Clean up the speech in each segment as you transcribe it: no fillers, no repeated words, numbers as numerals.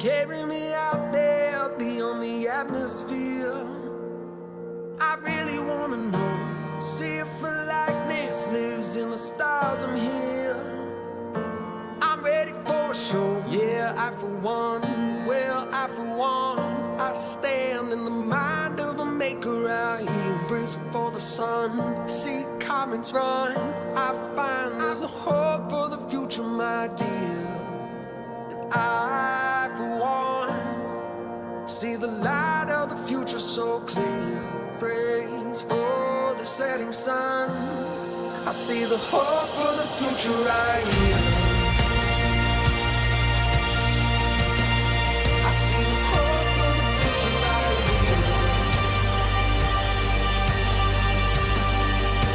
Carry me out there beyond the atmosphere. I really wanna know, see if a likeness lives in the stars. I'm here, I'm ready for a show. Yeah, I for one, well, I for one, I stand in the mind of a maker out here. Brace for the sun, see comets run. I find there's a hope for the future, my dear. And I for one, see the light of the future so clear. Praise for the setting sun, I see the hope for the future right here. I see the hope for the future right here.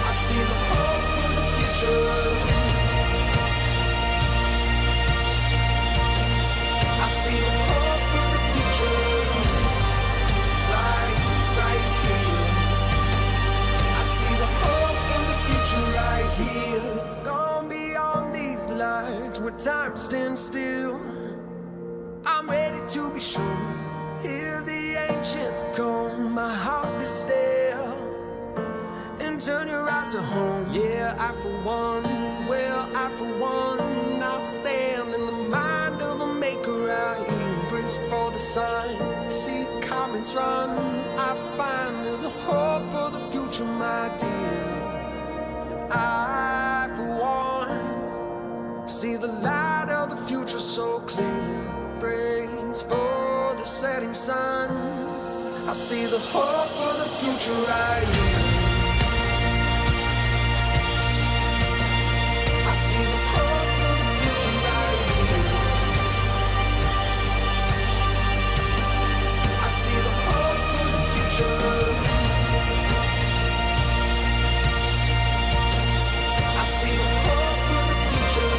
I see the hope for the future. I see the hope for the future right here. I see the hope for the future right here. Gone beyond these lights where time stands still. I'm ready to be shown. Hear the ancients come, my heart be still, and turn your eyes to home. Yeah, I for one, well, I for one, I'll stand in the mind of a maker out here. Brace for the sun, see comets run. I find there's a hope for the future, my dear. And I for one, see the light of the future so clear. Praise for the setting sun, I see the hope for the future right here. I see the hope for the future right here. I see the hope for the future. I see the hope for the future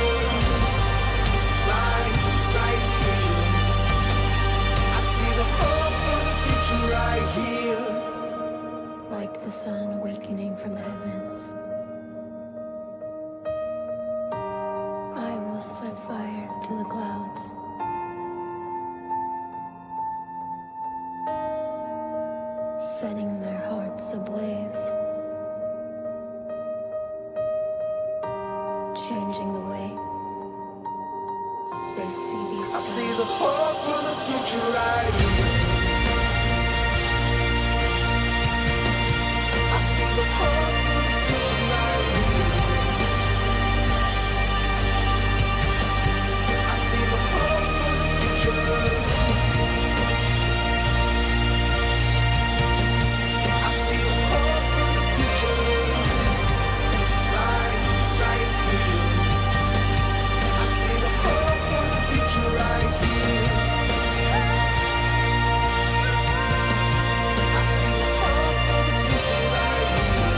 right here. I see the hope for the future right here. Like the sun awakening from the heavens, I will set fire to the clouds. Setting their hearts ablaze, changing the way they see these I see skies. the hope for the future right here. I see the hope for the future right here. I see the hope for the future. I see the hope for the future right here. I see the hope for the future right here. I see the hope for the future right here.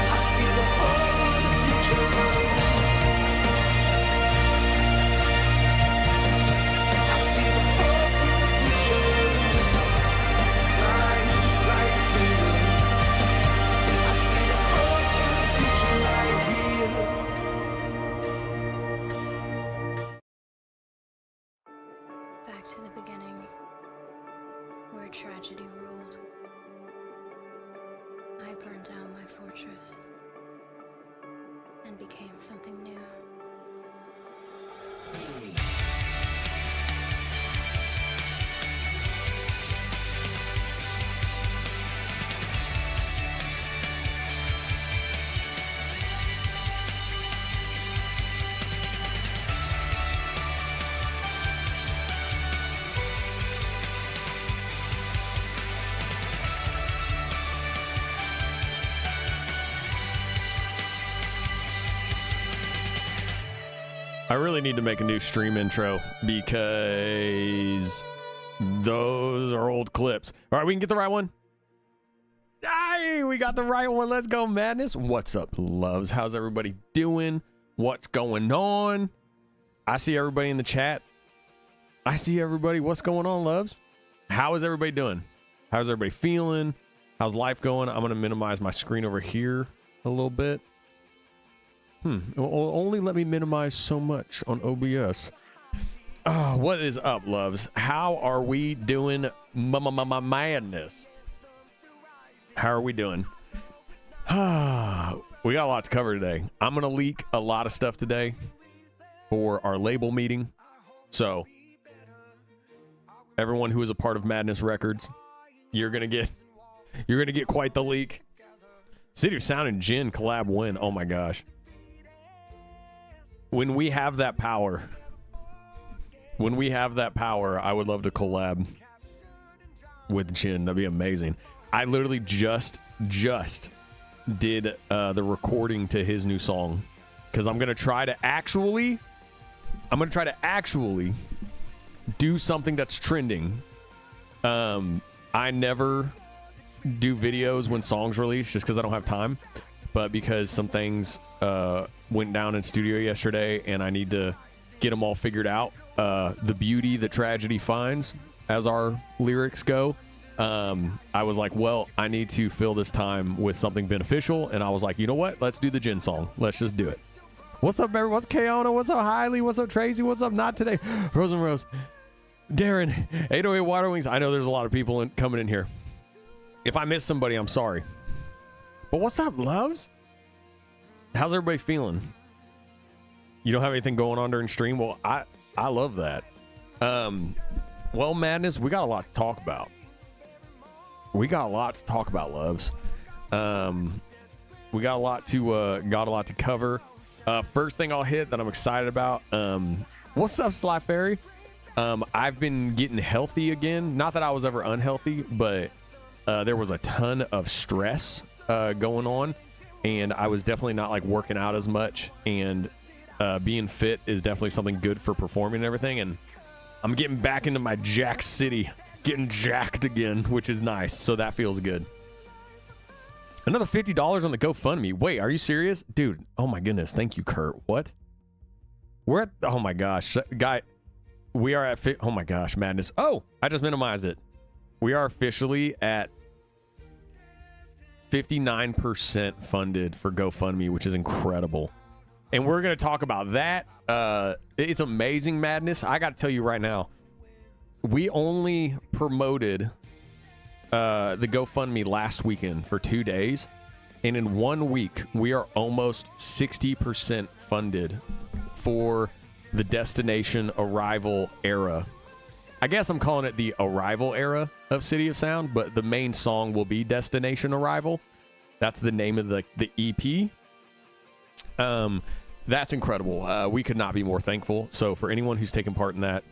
I see the hope for the future. I see the hope for the future right here. I see the hope for the future right here. Back to the beginning, where tragedy ruled. I burned down my fortress and became something new. I really need to make a new stream intro because those are old clips. All right, we can get the right one. Hey, we got the right one. Let's go, madness. What's up, loves? How's everybody doing? What's going on? I see everybody in the chat. I see everybody. What's going on, loves? How is everybody doing? How's everybody feeling? How's life going? I'm going to minimize my screen over here a little bit. It will only let me minimize so much on OBS. Oh, what is up, loves? How are we doing? Madness. How are we doing? We got a lot to cover today. I'm going to leak a lot of stuff today for our label meeting. So, everyone who is a part of Madness Records, you're going to get quite the leak. City of Sound and Jin collab win. Oh my gosh. When we have that power, I would love to collab with Jin. That'd be amazing. I literally just did the recording to his new song because I'm gonna try to actually do something that's trending. I never do videos when songs release just because I don't have time, but because some things went down in studio yesterday and I need to get them all figured out. The beauty that tragedy finds, as our lyrics go. I was like, well, I need to fill this time with something beneficial, and I was like, you know what? Let's do the Jin song. Let's just do it. What's up, everyone? What's Kaona? What's up, Hiley? What's up, Tracy? What's up, Not Today? Frozen Rose. Darren, 808 Water Wings. I know there's a lot of people coming in here. If I miss somebody, I'm sorry. But what's up, loves? How's everybody feeling? You don't have anything going on during stream? Well, I love that. Well, Madness, we got a lot to talk about. Loves. We got a lot to cover. First thing I'll hit that I'm excited about. What's up, Sly Fairy? I've been getting healthy again. Not that I was ever unhealthy, but there was a ton of stress going on, and I was definitely not like working out as much. And being fit is definitely something good for performing and everything. And I'm getting back into my Jack City. Getting jacked again, which is nice. So that feels good. Another $50 on the GoFundMe. Wait, are you serious? Dude, oh my goodness. Thank you, Kurt. What? We're at, oh my gosh. Guy, we are at, oh my gosh, Madness. Oh, I just minimized it. We are officially at 59% funded for GoFundMe, which is incredible. And we're going to talk about that. It's amazing, Madness. I got to tell you right now. We only promoted the GoFundMe last weekend for 2 days, and in 1 week, we are almost 60% funded for the Destination Arrival era. I guess I'm calling it the Arrival era of City of Sound, but the main song will be Destination Arrival. That's the name of the EP. That's incredible. We could not be more thankful. So for anyone who's taken part in that,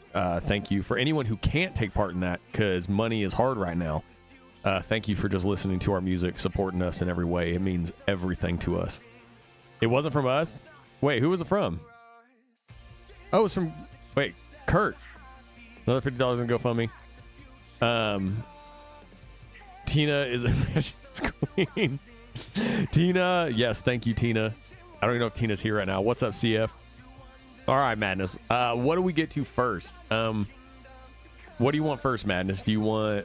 thank you. For anyone who can't take part in that because money is hard right now, thank you for just listening to our music, supporting us in every way. It means everything to us. It wasn't from us? Wait, who was it from? Oh, it was from, wait, Kurt. Another $50 on GoFundMe. Tina is a queen. Tina, yes, thank you, Tina. I don't even know if Tina's here right now. What's up, CF? All right, Madness. What do we get to first? What do you want first, Madness? Do you want...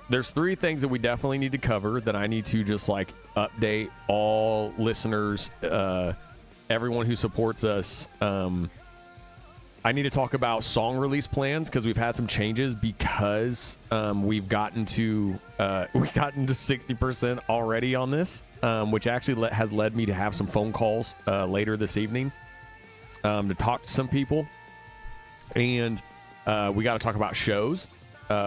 there's 3 things that we definitely need to cover that I need to just, like, update all listeners, everyone who supports us. I need to talk about song release plans because we've had some changes because we've gotten to 60% already on this, which actually has led me to have some phone calls later this evening to talk to some people. And we got to talk about shows.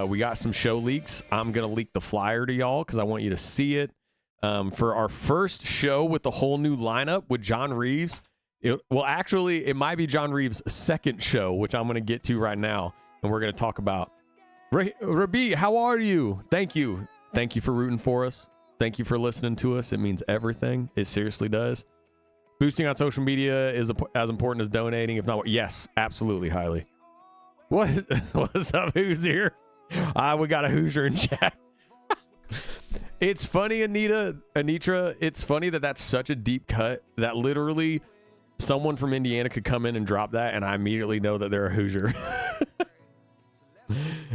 We got some show leaks. I'm going to leak the flyer to y'all because I want you to see it. For our first show with the whole new lineup with John Reeves. Actually, it might be John Reeves' second show, which I'm going to get to right now, and we're going to talk about. Rabi, how are you? Thank you. Thank you for rooting for us. Thank you for listening to us. It means everything. It seriously does. Boosting on social media is as important as donating, if not. Yes, absolutely, highly. What's up, who's here? We got a Hoosier in chat. It's funny, Anitra. It's funny that that's such a deep cut that literally someone from Indiana could come in and drop that, and I immediately know that they're a Hoosier.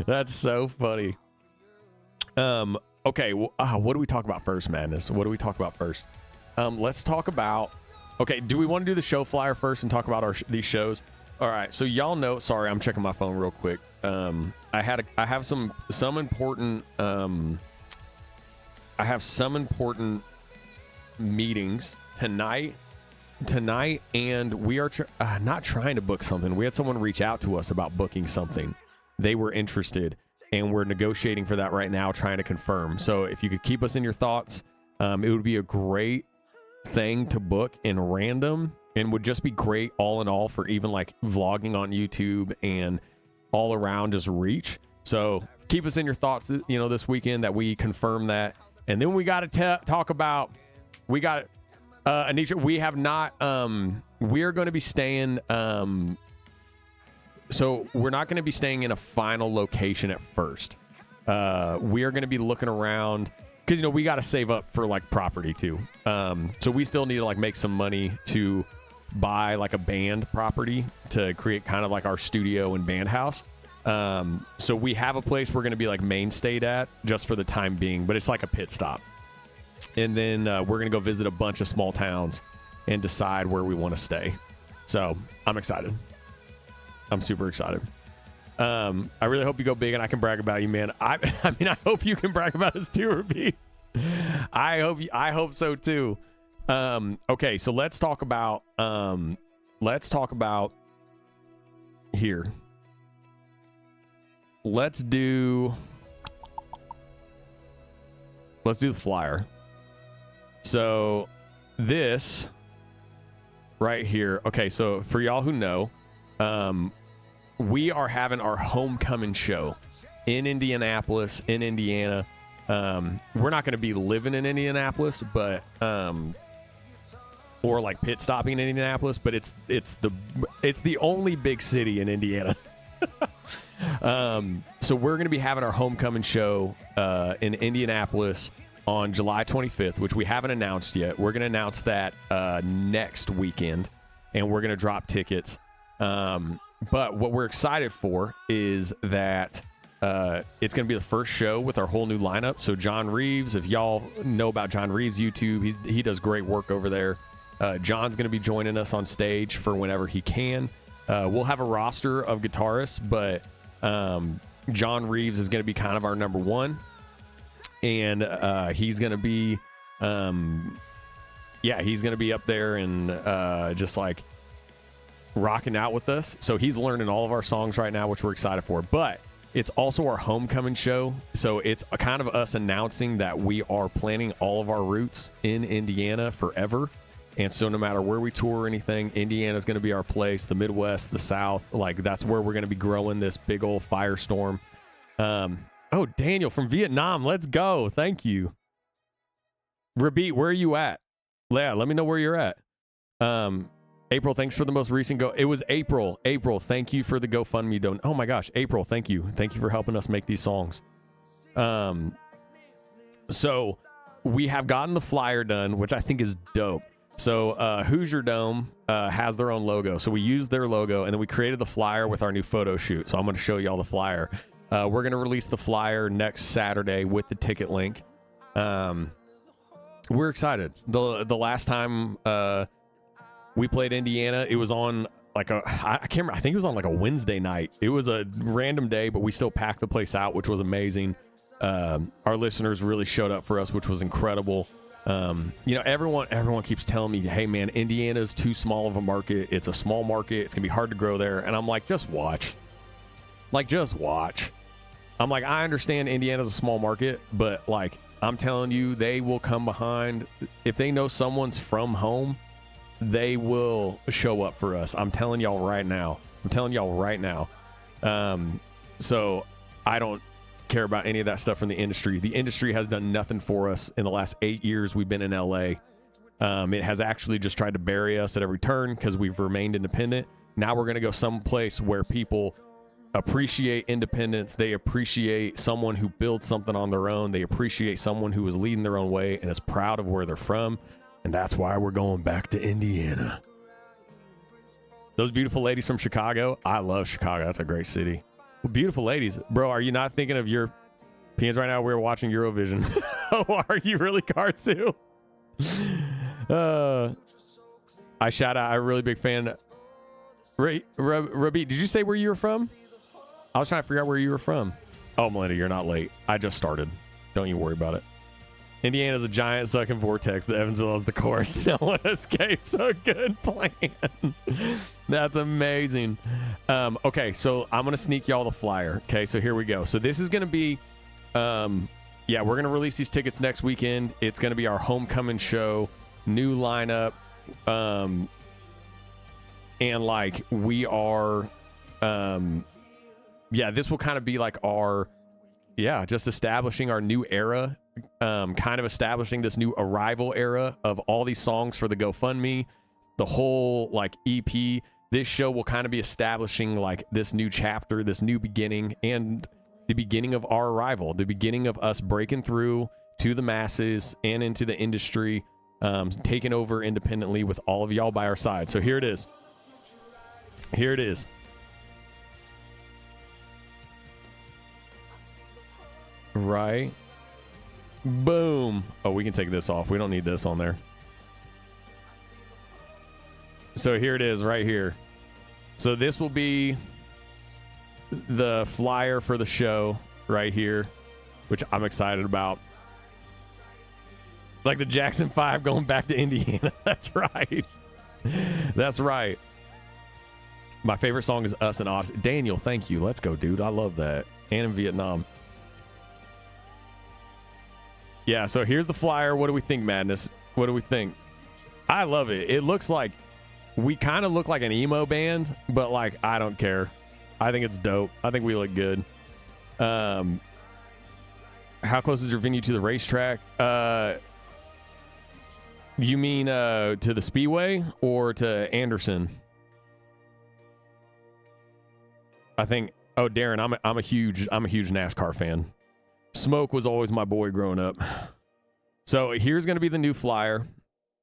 That's so funny. Okay, what do we talk about first, Madness? What do we talk about first? Let's talk about Okay, do we want to do the show flyer first and talk about these shows? All right, so y'all know. Sorry, I'm checking my phone real quick. I have some important meetings tonight, and we are not trying to book something. We had someone reach out to us about booking something. They were interested, and we're negotiating for that right now, trying to confirm. So if you could keep us in your thoughts, it would be a great thing to book in random, and would just be great all in all for even like vlogging on YouTube and all around just reach. So keep us in your thoughts, this weekend that we confirm that. And then we got to talk about, Anisha, we have not, we're going to be staying, so we're not going to be staying in a final location at first. We are going to be looking around because, we got to save up for like property too. So we still need to like make some money to buy like a band property to create kind of like our studio and band house. So we have a place we're going to be like mainstayed at just for the time being, but it's like a pit stop. And then we're going to go visit a bunch of small towns and decide where we want to stay. So I'm excited. I'm super excited. I really hope you go big and I can brag about you, man. I hope you can brag about us too, Ruby. I hope so too. Okay, so let's talk about here. Let's do the flyer. So this right here. Okay, so for y'all who know, we are having our homecoming show in Indianapolis, in Indiana. We're not going to be living in Indianapolis, but or like pit stopping in Indianapolis, but it's the only big city in Indiana. So we're going to be having our homecoming show in Indianapolis on July 25th, which we haven't announced yet. We're going to announce that next weekend, and we're going to drop tickets. But what we're excited for is that it's going to be the first show with our whole new lineup. So John Reeves, if y'all know about John Reeves' YouTube, he does great work over there. John's going to be joining us on stage for whenever he can. We'll have a roster of guitarists, but John Reeves is going to be kind of our number one. And he's going to be, he's going to be up there and just like rocking out with us. So he's learning all of our songs right now, which we're excited for. But it's also our homecoming show. So it's a kind of us announcing that we are planning all of our roots in Indiana forever. And so no matter where we tour or anything, Indiana is going to be our place. The Midwest, the South, like that's where we're going to be growing this big old firestorm. Oh, Daniel from Vietnam. Let's go. Thank you. Rabit, where are you at? Yeah, let me know where you're at. April, thanks for the most recent It was April. April, thank you for the GoFundMe Oh my gosh, April, thank you. Thank you for helping us make these songs. So we have gotten the flyer done, which I think is dope. So Hoosier Dome has their own logo. So we used their logo, and then we created the flyer with our new photo shoot. So I'm going to show y'all the flyer. We're going to release the flyer next Saturday with the ticket link. We're excited. The last time we played Indiana, it was on like I can't remember. I think it was on like a Wednesday night. It was a random day, but we still packed the place out, which was amazing. Our listeners really showed up for us, which was incredible. Everyone keeps telling me, hey man, Indiana's too small of a market. It's a small market. It's gonna be hard to grow there. And I'm like, just watch. I'm like, I understand Indiana's a small market, but like, I'm telling you, they will come behind. If they know someone's from home, they will show up for us. I'm telling y'all right now. So I don't care about any of that stuff from the industry. The industry has done nothing for us in the last 8 years we've been in LA. It has actually just tried to bury us at every turn because we've remained independent. Now we're going to go someplace where people appreciate independence. They appreciate someone who builds something on their own. They appreciate someone who is leading their own way and is proud of where they're from. And that's why we're going back to Indiana. Those beautiful ladies from Chicago. I love Chicago. That's a great city. Well, beautiful ladies. Bro, are you not thinking of Europeans right now? We're watching Eurovision. Oh, are you really, Kartsu? I shout out. I'm a really big fan. Rabi, did you say where you were from? I was trying to figure out where you were from. Oh, Melinda, you're not late. I just started. Don't you worry about it. Indiana's a giant sucking vortex. The Evansville is the core. No one escapes. A good plan. That's amazing. Okay, so I'm going to sneak y'all the flyer. Okay, so here we go. So this is going to be, yeah, we're going to release these tickets next weekend. It's going to be our homecoming show, new lineup. And like we are, yeah, this will kind of be like our, yeah, just establishing our new era. Kind of establishing this new arrival era of all these songs for the GoFundMe, the whole like EP. This show will kind of be establishing like this new chapter, this new beginning, and the beginning of our arrival, the beginning of us breaking through to the masses and into the industry, taking over independently with all of y'all by our side. So here it is. Here it is. Right. Boom. Oh, we can take this off. We don't need this on there. So here it is right here. So this will be the flyer for the show right here, which I'm excited about. Like the Jackson 5 going back to Indiana. That's right. That's right. My favorite song is Us and Odyssey. Daniel, thank you. Let's go, dude. I love that. And in Vietnam. Yeah, so here's the flyer. What do we think, Madness? What do we think? I love it. It looks like we kind of look like an emo band, but like I don't care. I think it's dope. I think we look good. How close is your venue to the racetrack? You mean to the Speedway or to Anderson? I think. Oh, Darren, I'm a huge NASCAR fan. Smoke was always my boy growing up. So here's going to be the new flyer.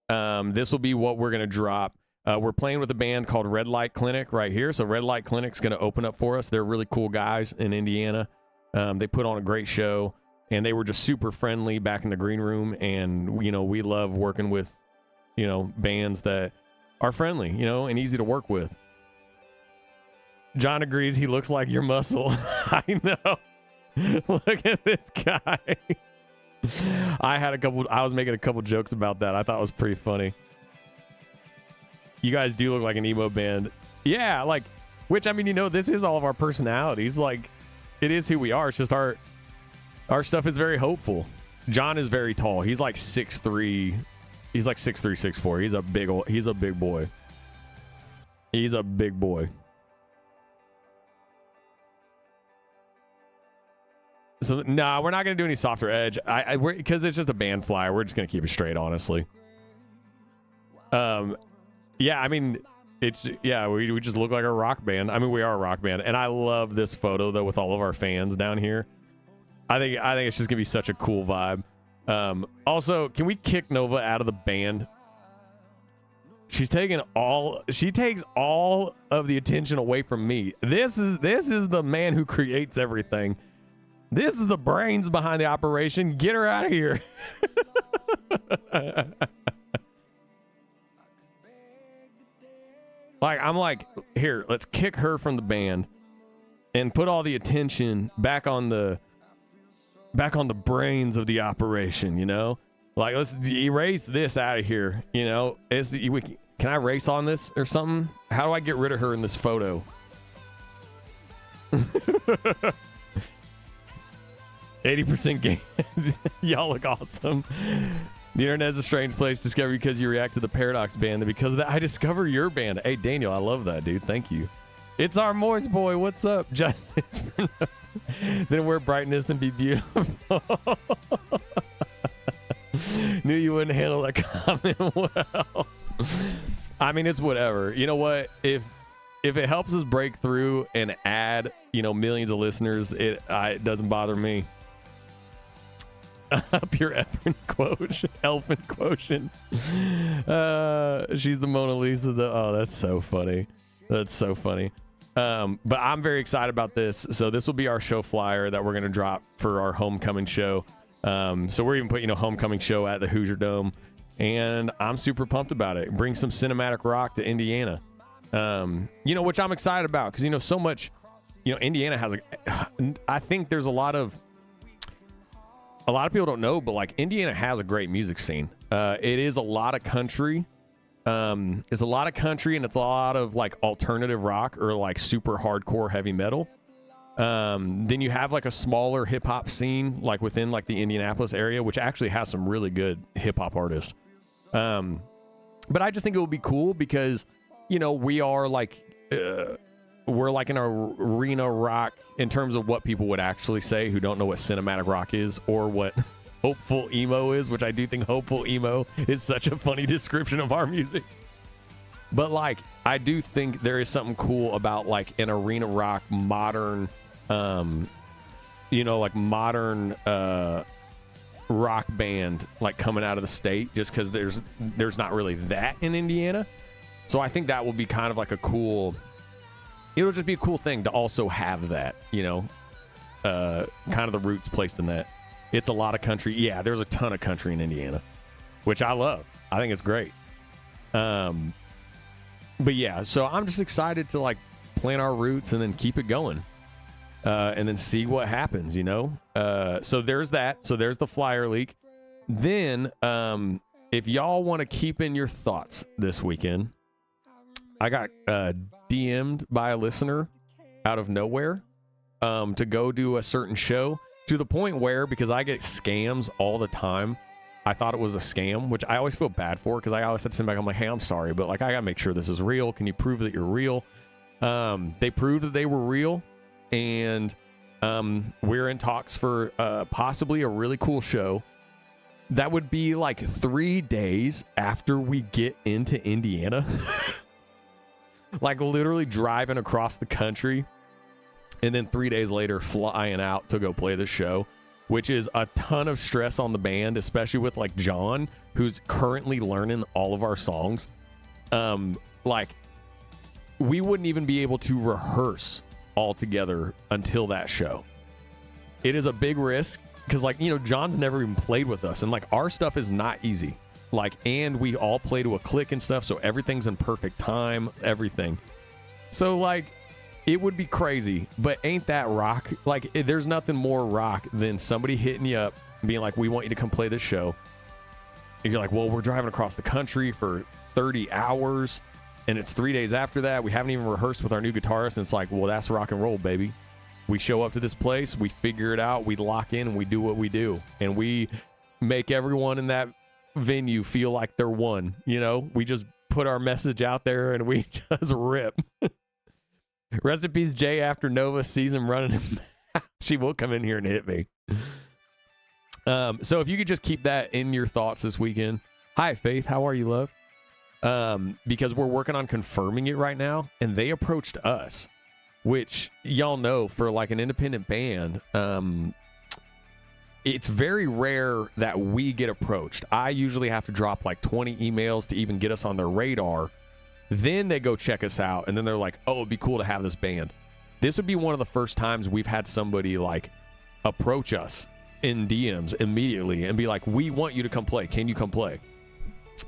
This will be what we're going to drop. We're playing with a band called Red Light Clinic right here. So Red Light Clinic's going to open up for us. They're really cool guys in Indiana. They put on a great show, and they were just super friendly back in the green room. And, you know, we love working with, you know, bands that are friendly, you know, and easy to work with. John agrees he looks like your muscle. I know. Look at this guy. I was making a couple jokes about that. I thought it was pretty funny. You guys do look like an emo band. Yeah, like, which, I mean, you know, this is all of our personalities. Like, it is who we are. It's just our stuff is very hopeful. John is very tall. He's like 6'3". He's like 6'3", 6'4". He's a big boy. He's a big boy. So, no, we're not going to do any softer edge. Because it's just a band flyer. We're just going to keep it straight, honestly. Yeah, I mean, we just look like a rock band. I mean, we are a rock band. And I love this photo, though, with all of our fans down here. I think it's just going to be such a cool vibe. Also, can we kick Nova out of the band? She takes all of the attention away from me. This is the man who creates everything. This is the brains behind the operation. Get her out of here. I'm like, here, let's kick her from the band and put all the attention back on the brains of the operation, you know? Like, let's erase this out of here, you know? Can I race on this or something? How do I get rid of her in this photo? 80% gains. Y'all look awesome. The internet is a strange place to discover because you react to the Paradox band. And because of that, I discover your band. Hey, Daniel, I love that, dude. Thank you. It's our moist boy. What's up? Justice for then wear brightness and be beautiful. Knew you wouldn't handle that comment well. I mean, it's whatever. You know what? If it helps us break through and add, you know, millions of listeners, it doesn't bother me. Up your elfin quotient. She's the Mona Lisa. That's so funny. That's so funny. But I'm very excited about this. So this will be our show flyer that we're going to drop for our homecoming show. So we're even putting a homecoming show at the Hoosier Dome. and I'm super pumped about it. Bring some cinematic rock to Indiana, which I'm excited about because so much, Indiana has I think there's a lot of people don't know, but like Indiana has a great music scene. It is a lot of country. It's a lot of country, and it's a lot of like alternative rock or like super hardcore heavy metal. Then you have like a smaller hip hop scene, like within like the Indianapolis area, which actually has some really good hip hop artists. But I just think it would be cool because, we are like, we're like an arena rock in terms of what people would actually say who don't know what cinematic rock is or what hopeful emo is, which I do think hopeful emo is such a funny description of our music. But like, I do think there is something cool about like an arena rock modern, like modern rock band like coming out of the state, just because there's not really that in Indiana. So I think that will be kind of like a cool, it'll just be a cool thing to also have that, kind of the roots placed in that. It's a lot of country. Yeah, there's a ton of country in Indiana, which I love. I think it's great. But yeah, so I'm just excited to like plant our roots and then keep it going. And then see what happens, So there's that. So there's the flyer leak. Then, if y'all want to keep in your thoughts this weekend, I got DM'd by a listener out of nowhere to go do a certain show, to the point where, because I get scams all the time, I thought it was a scam, which I always feel bad for, because I always said to somebody, I'm like, hey, I'm sorry, but like I gotta make sure this is real. Can you prove that you're real? They proved that they were real, and we're in talks for possibly a really cool show that would be like 3 days after we get into Indiana. Like literally driving across the country and then 3 days later flying out to go play the show, which is a ton of stress on the band, especially with like John, who's currently learning all of our songs. Like we wouldn't even be able to rehearse all together until that show. It is a big risk because like, John's never even played with us, and like our stuff is not easy. Like, and we all play to a click and stuff, so everything's in perfect time, everything. So like, it would be crazy, but ain't that rock? Like, there's nothing more rock than somebody hitting you up and being like, we want you to come play this show. And you're like, well, we're driving across the country for 30 hours, and it's 3 days after that. We haven't even rehearsed with our new guitarist, and it's like, well, that's rock and roll, baby. We show up to this place, we figure it out, we lock in, and we do what we do. And we make everyone in that venue feel like they're one, we just put our message out there and we just rip. Rest in peace, Jay. After Nova sees him running his mouth, she will come in here and hit me. So if you could just keep that in your thoughts this weekend. Hi, Faith. How are you, love? Because we're working on confirming it right now, and they approached us, which y'all know for like an independent band, it's very rare that we get approached. I usually have to drop like 20 emails to even get us on their radar. Then they go check us out, and then they're like, oh, it'd be cool to have this band. This would be one of the first times we've had somebody like approach us in DMs immediately and be like, we want you to come play. Can you come play?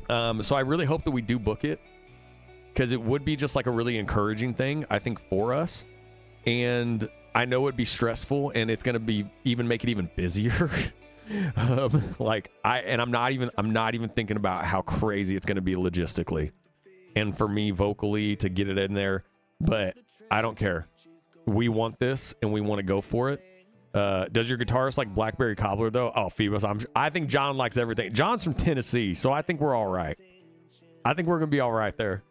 So I really hope that we do book it, because it would be just like a really encouraging thing, I think, for us. And I know it'd be stressful, and it's going to be make it even busier. I'm not even thinking about how crazy it's going to be logistically and for me vocally to get it in there, but I don't care. We want this and we want to go for it. Does your guitarist like Blackberry Cobbler though? Oh, Phoebus, I think John likes everything. John's from Tennessee, so I think we're all right. I think we're going to be all right there.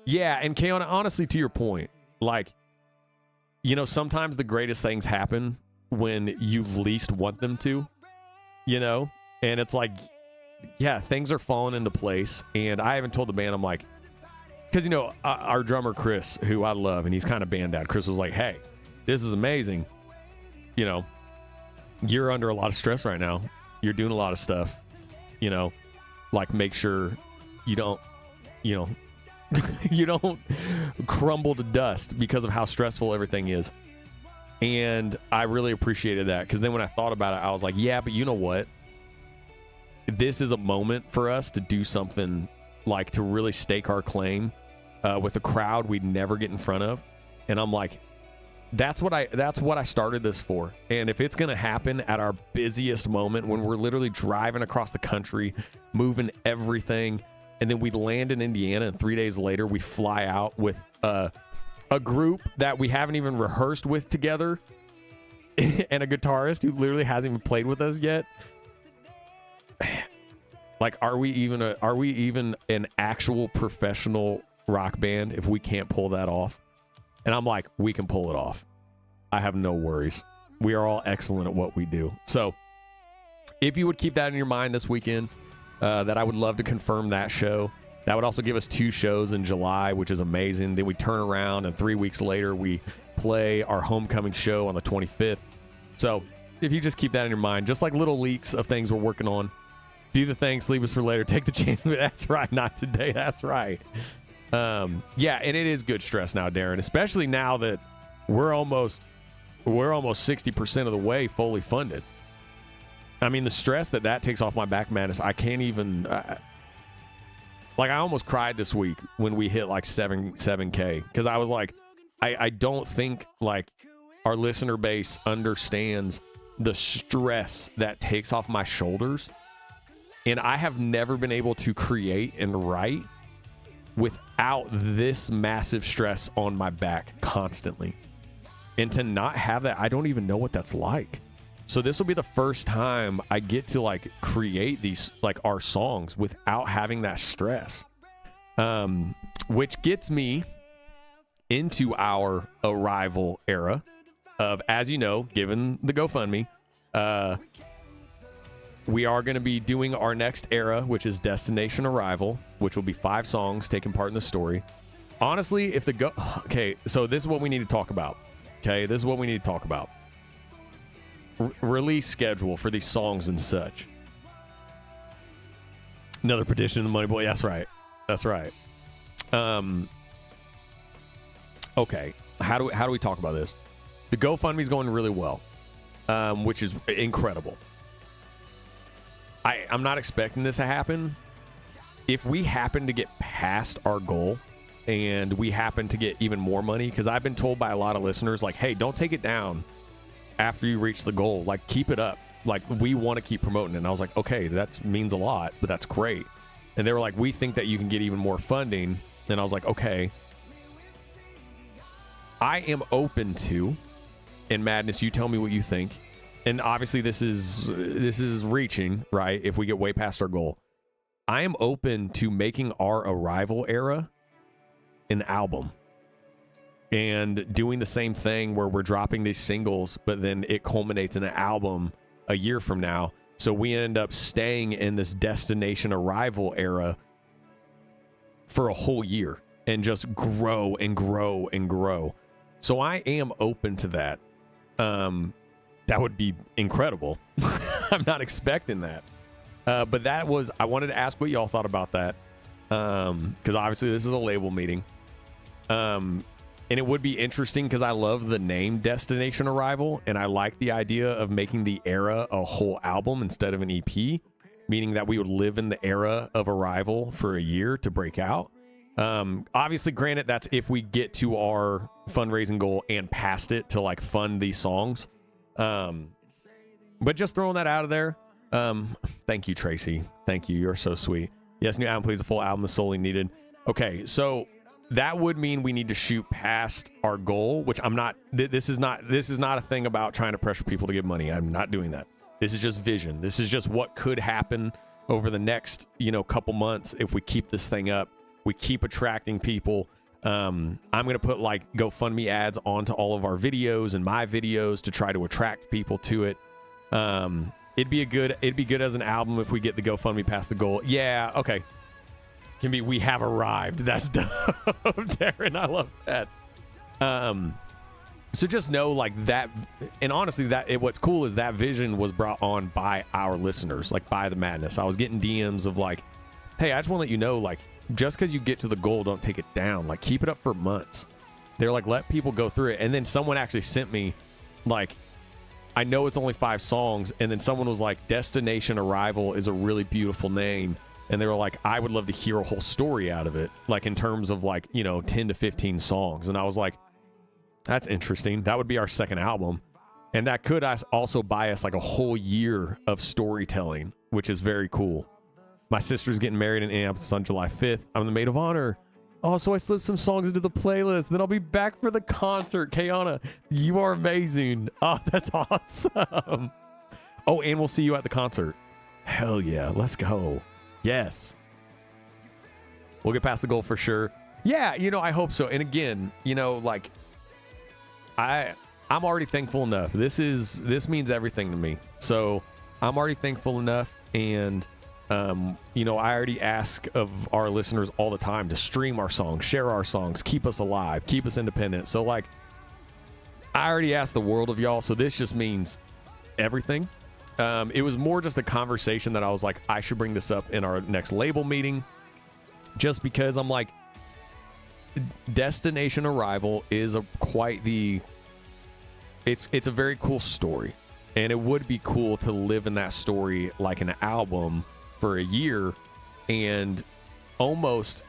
Yeah, and Kaona, honestly, to your point, like, sometimes the greatest things happen when you least want them to, and it's like, yeah, things are falling into place. And I haven't told the band, I'm like, because, our drummer, Chris, who I love, and he's kind of band dad, Chris was like, hey, this is amazing. You're under a lot of stress right now. You're doing a lot of stuff, like make sure you don't, you don't crumble to dust because of how stressful everything is. And I really appreciated that, because then when I thought about it, I was like, yeah, but you know what? this is a moment for us to do something like to really stake our claim with a crowd we'd never get in front of. And I'm like, that's what I started this for. And if it's going to happen at our busiest moment when we're literally driving across the country, moving everything, and then we land in Indiana and 3 days later we fly out with a group that we haven't even rehearsed with together and a guitarist who literally hasn't even played with us yet. Like, are we even an actual professional rock band if we can't pull that off? And I'm like, we can pull it off. I have no worries. We are all excellent at what we do. So if you would keep that in your mind this weekend, that I would love to confirm that show. That would also give us 2 shows in July, which is amazing. Then we turn around and 3 weeks later, we play our homecoming show on the 25th. So if you just keep that in your mind, just like little leaks of things we're working on. Do the thing, sleep us for later, take the chance. That's right, not today. That's right. Yeah, and it is good stress now, Darren, especially now that we're almost 60% of the way fully funded. I mean, the stress that takes off my back, Madness, I can't even like, I almost cried this week when we hit like 7K, because I was like, I don't think like our listener base understands the stress that takes off my shoulders. And I have never been able to create and write without this massive stress on my back constantly. And to not have that, I don't even know what that's like. So this will be the first time I get to like create these, like our songs without having that stress. Which gets me into our Arrival era of, as you know, given the GoFundMe, we are going to be doing our next era, which is Destination Arrival, which will be 5 songs taking part in the story. Honestly, if the okay, so this is what we need to talk about. Okay, this is what we need to talk about. Release schedule for these songs and such. Another petition to Money Boy. That's right. That's right. Okay, how do we talk about this? The GoFundMe is going really well, which is incredible. I'm not expecting this to happen. If we happen to get past our goal and we happen to get even more money, because I've been told by a lot of listeners, like, hey, don't take it down after you reach the goal. Like, keep it up. Like, we want to keep promoting it. And I was like, okay, that means a lot, but that's great. And they were like, we think that you can get even more funding. And I was like, okay. I am open to, and Madness, you tell me what you think. And obviously this is reaching, right? If we get way past our goal, I am open to making our Arrival era an album and doing the same thing where we're dropping these singles, but then it culminates in an album a year from now. So we end up staying in this Destination Arrival era for a whole year and just grow and grow and grow. So I am open to that. That would be incredible. I'm not expecting that. But that was, I wanted to ask what y'all thought about that. Because obviously this is a label meeting. And it would be interesting because I love the name Destination Arrival. And I like the idea of making the era a whole album instead of an EP. Meaning that we would live in the era of Arrival for a year to break out. Obviously, granted, that's if we get to our fundraising goal and past it to like fund these songs. But just throwing that out of there. Thank you, Tracy. Thank you. You're so sweet. Yes, new album, please. A full album is solely needed. Okay, so that would mean we need to shoot past our goal, which I'm not. This is not a thing about trying to pressure people to give money. I'm not doing that. This is just vision. This is just what could happen over the next, couple months if we keep this thing up. We keep attracting people. I'm going to put like GoFundMe ads onto all of our videos and my videos to try to attract people to it. It'd be good as an album if we get the GoFundMe past the goal. Yeah. Okay. Can be, we have arrived. That's dope, Darren. I love that. So just know like that. And honestly, what's cool is that vision was brought on by our listeners, like by the Madness. I was getting DMs of like, hey, I just want to let you know, like, just because you get to the goal, don't take it down. Like, keep it up for months. They're like, let people go through it. And then someone actually sent me, like, I know it's only 5 songs, and then someone was like, Destination Arrival is a really beautiful name. And they were like, I would love to hear a whole story out of it, like in terms of like, 10 to 15 songs. And I was like, that's interesting. That would be our second album. And that could also buy us like a whole year of storytelling, which is very cool. My sister's getting married in Annapolis on July 5th. I'm the maid of honor. Oh, so I slipped some songs into the playlist. Then I'll be back for the concert. Kayana, you are amazing. Oh, that's awesome. Oh, and we'll see you at the concert. Hell yeah. Let's go. Yes. We'll get past the goal for sure. Yeah, I hope so. And again, like I'm already thankful enough. This means everything to me. So I'm already thankful enough. And I already ask of our listeners all the time to stream our songs, share our songs, keep us alive, keep us independent. So like I already asked the world of y'all. So this just means everything. It was more just a conversation that I was like, I should bring this up in our next label meeting, just because I'm like, Destination Arrival is it's a very cool story, and it would be cool to live in that story like an album for a year, and almost,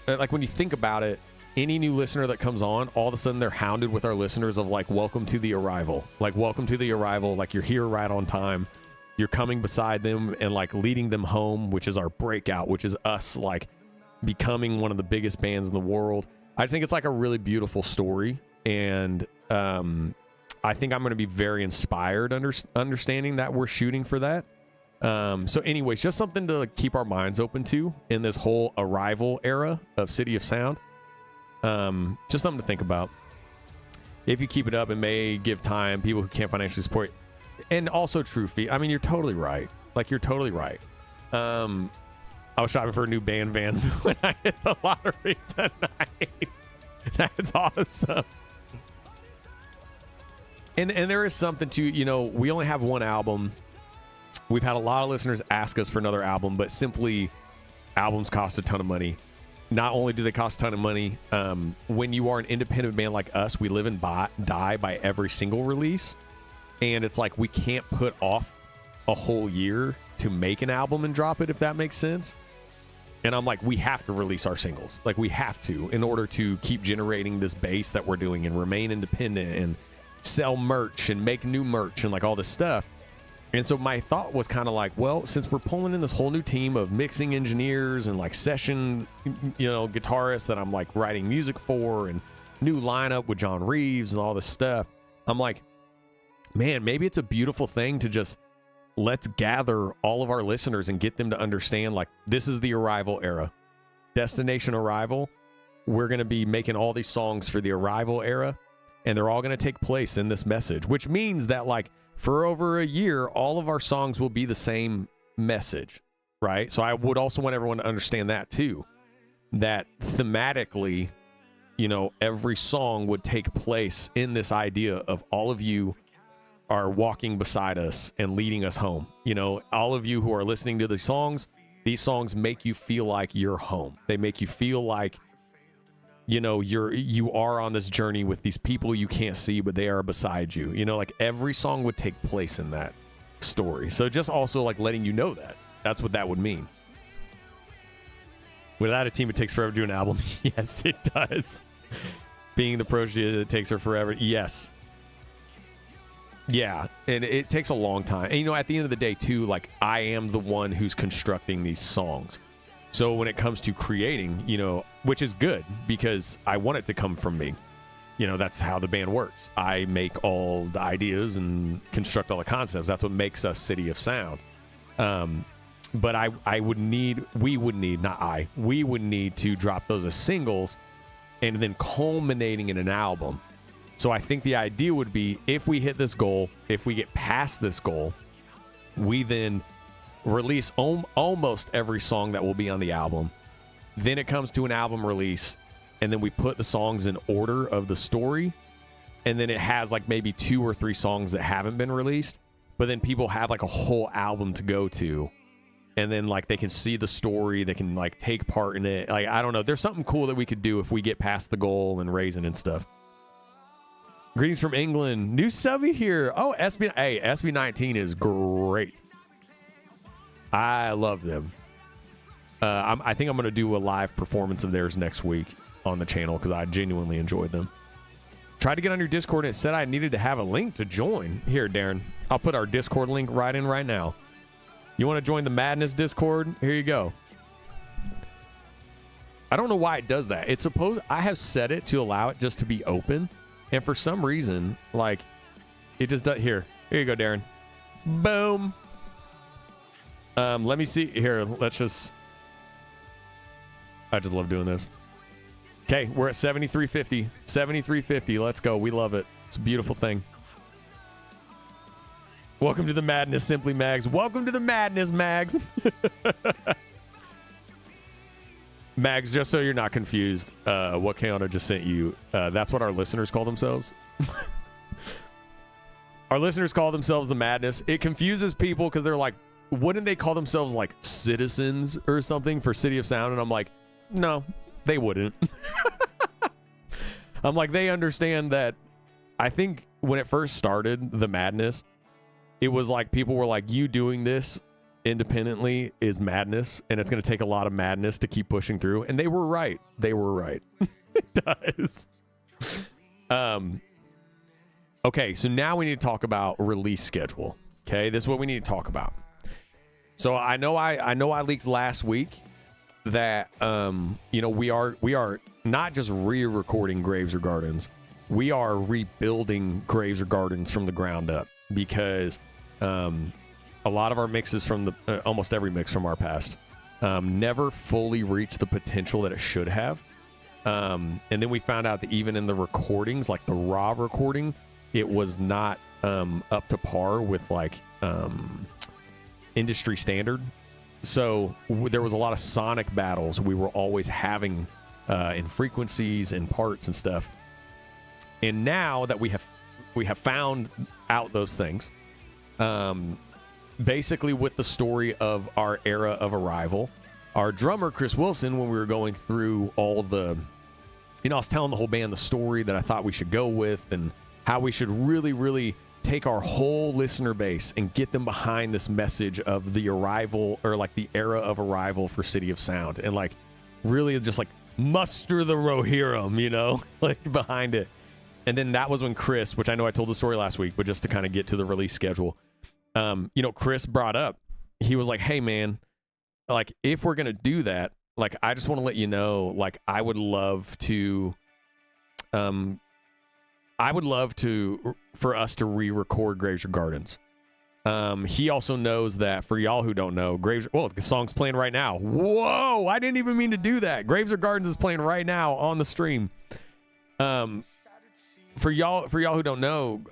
like when you think about it, any new listener that comes on, all of a sudden they're hounded with our listeners of like, welcome to the arrival. Like, welcome to the arrival. Like, you're here right on time. You're coming beside them and like leading them home, which is our breakout, which is us like becoming one of the biggest bands in the world. I just think it's like a really beautiful story. And I think I'm going to be very inspired understanding that we're shooting for that. So anyways, just something to keep our minds open to in this whole arrival era of City of Sound. Just something to think about. If you keep it up, it may give time people who can't financially support. And also true fee. I mean, you're totally right. Like, you're totally right. I was shopping for a new band van when I hit the lottery tonight. That's awesome. And there is something to, we only have one album. We've had a lot of listeners ask us for another album, but simply albums cost a ton of money. Not only do they cost a ton of money, when you are an independent band like us, we live and die by every single release. And it's like we can't put off a whole year to make an album and drop it, if that makes sense. And I'm like, we have to release our singles. Like, we have to, in order to keep generating this base that we're doing and remain independent and sell merch and make new merch and like all this stuff. And so my thought was kind of like, well, since we're pulling in this whole new team of mixing engineers and like session, guitarists that I'm like writing music for, and new lineup with John Reeves and all this stuff, I'm like, man, maybe it's a beautiful thing to just let's gather all of our listeners and get them to understand, like, this is the Arrival era. Destination Arrival. We're going to be making all these songs for the Arrival era, and they're all going to take place in this message, which means that like for over a year, all of our songs will be the same message, right? So I would also want everyone to understand that too, that thematically, every song would take place in this idea of all of you are walking beside us and leading us home. All of you who are listening to these songs make you feel like you're home. They make you feel like, you are on this journey with these people you can't see, but they are beside you. Like every song would take place in that story. So just also like letting you know that. That's what that would mean. Without a team, it takes forever to do an album. Yes, it does. Being the pro she is, it takes her forever. Yes. Yeah, and it takes a long time. And, at the end of the day, too, like, I am the one who's constructing these songs. So when it comes to creating, which is good because I want it to come from me. That's how the band works. I make all the ideas and construct all the concepts. That's what makes us City of Sound. But we would need to drop those as singles and then culminating in an album. So I think the idea would be, if we hit this goal, if we get past this goal, we then release almost every song that will be on the album. Then it comes to an album release, and then we put the songs in order of the story. And then it has like maybe 2 or 3 songs that haven't been released, but then people have like a whole album to go to. And then like they can see the story, they can like take part in it. Like, I don't know. There's something cool that we could do if we get past the goal and raising and stuff. Greetings from England. New subby here. Oh, SB19 is great. I love them. I think I'm going to do a live performance of theirs next week on the channel because I genuinely enjoyed them. Tried to get on your Discord and it said I needed to have a link to join. Here, Darren, I'll put our Discord link right in right now. You want to join the Madness Discord? Here you go. I don't know why it does that. It's supposed, I have set it to allow it just to be open. And for some reason, like, it just does. Here you go, Darren. Boom. Let me see. Here, let's just. I just love doing this. Okay, we're at 7350. 7350. Let's go. We love it. It's a beautiful thing. Welcome to the madness, Simply Mags. Welcome to the madness, Mags. Mags, just so you're not confused, what Keanu just sent you, that's what our listeners call themselves. Our listeners call themselves the madness. It confuses people because they're like, wouldn't they call themselves like citizens or something for City of Sound? And I'm like, no, they wouldn't. I'm like, they understand that. I think when it first started, the madness, it was like people were like, you doing this independently is madness, and it's going to take a lot of madness to keep pushing through. And they were right. They were right. It does. Okay, so now we need to talk about release schedule. Okay, this is what we need to talk about. So I know I leaked last week that we are not just re-recording Graves or Gardens, we are rebuilding Graves or Gardens from the ground up, because a lot of our mixes from the almost every mix from our past never fully reached the potential that it should have. And then we found out that even in the recordings, like the raw recording, it was not up to par with like industry standard. So there was a lot of sonic battles we were always having in frequencies and parts and stuff. And now that we have found out those things, basically with the story of our era of Arrival, our drummer Chris Wilson, when we were going through all the, I was telling the whole band the story that I thought we should go with, and how we should really take our whole listener base and get them behind this message of the Arrival, or like the era of Arrival for City of Sound, and like really just like muster the Rohirrim, like behind it. And then that was when Chris, which I know I told the story last week, but just to kind of get to the release schedule, Chris brought up, he was like, hey man, like if we're going to do that, like, I just want to let you know, like, I would love for us to re-record Graves or Gardens. He also knows that, for y'all who don't know, the song's playing right now. Whoa, I didn't even mean to do that. Graves or Gardens is playing right now on the stream. For y'all who don't know,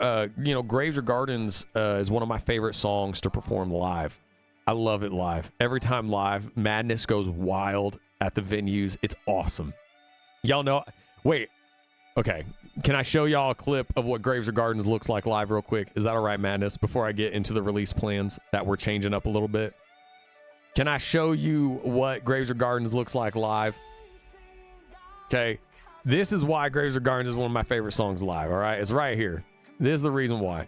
Graves or Gardens is one of my favorite songs to perform live. I love it live. Every time live, madness goes wild at the venues. It's awesome. Y'all know. Wait. Okay. Can I show y'all a clip of what Graves or Gardens looks like live real quick? Is that all right, Madness? Before I get into the release plans that we're changing up a little bit. Can I show you what Graves or Gardens looks like live? Okay. This is why Graves or Gardens is one of my favorite songs live, all right? It's right here. This is the reason why.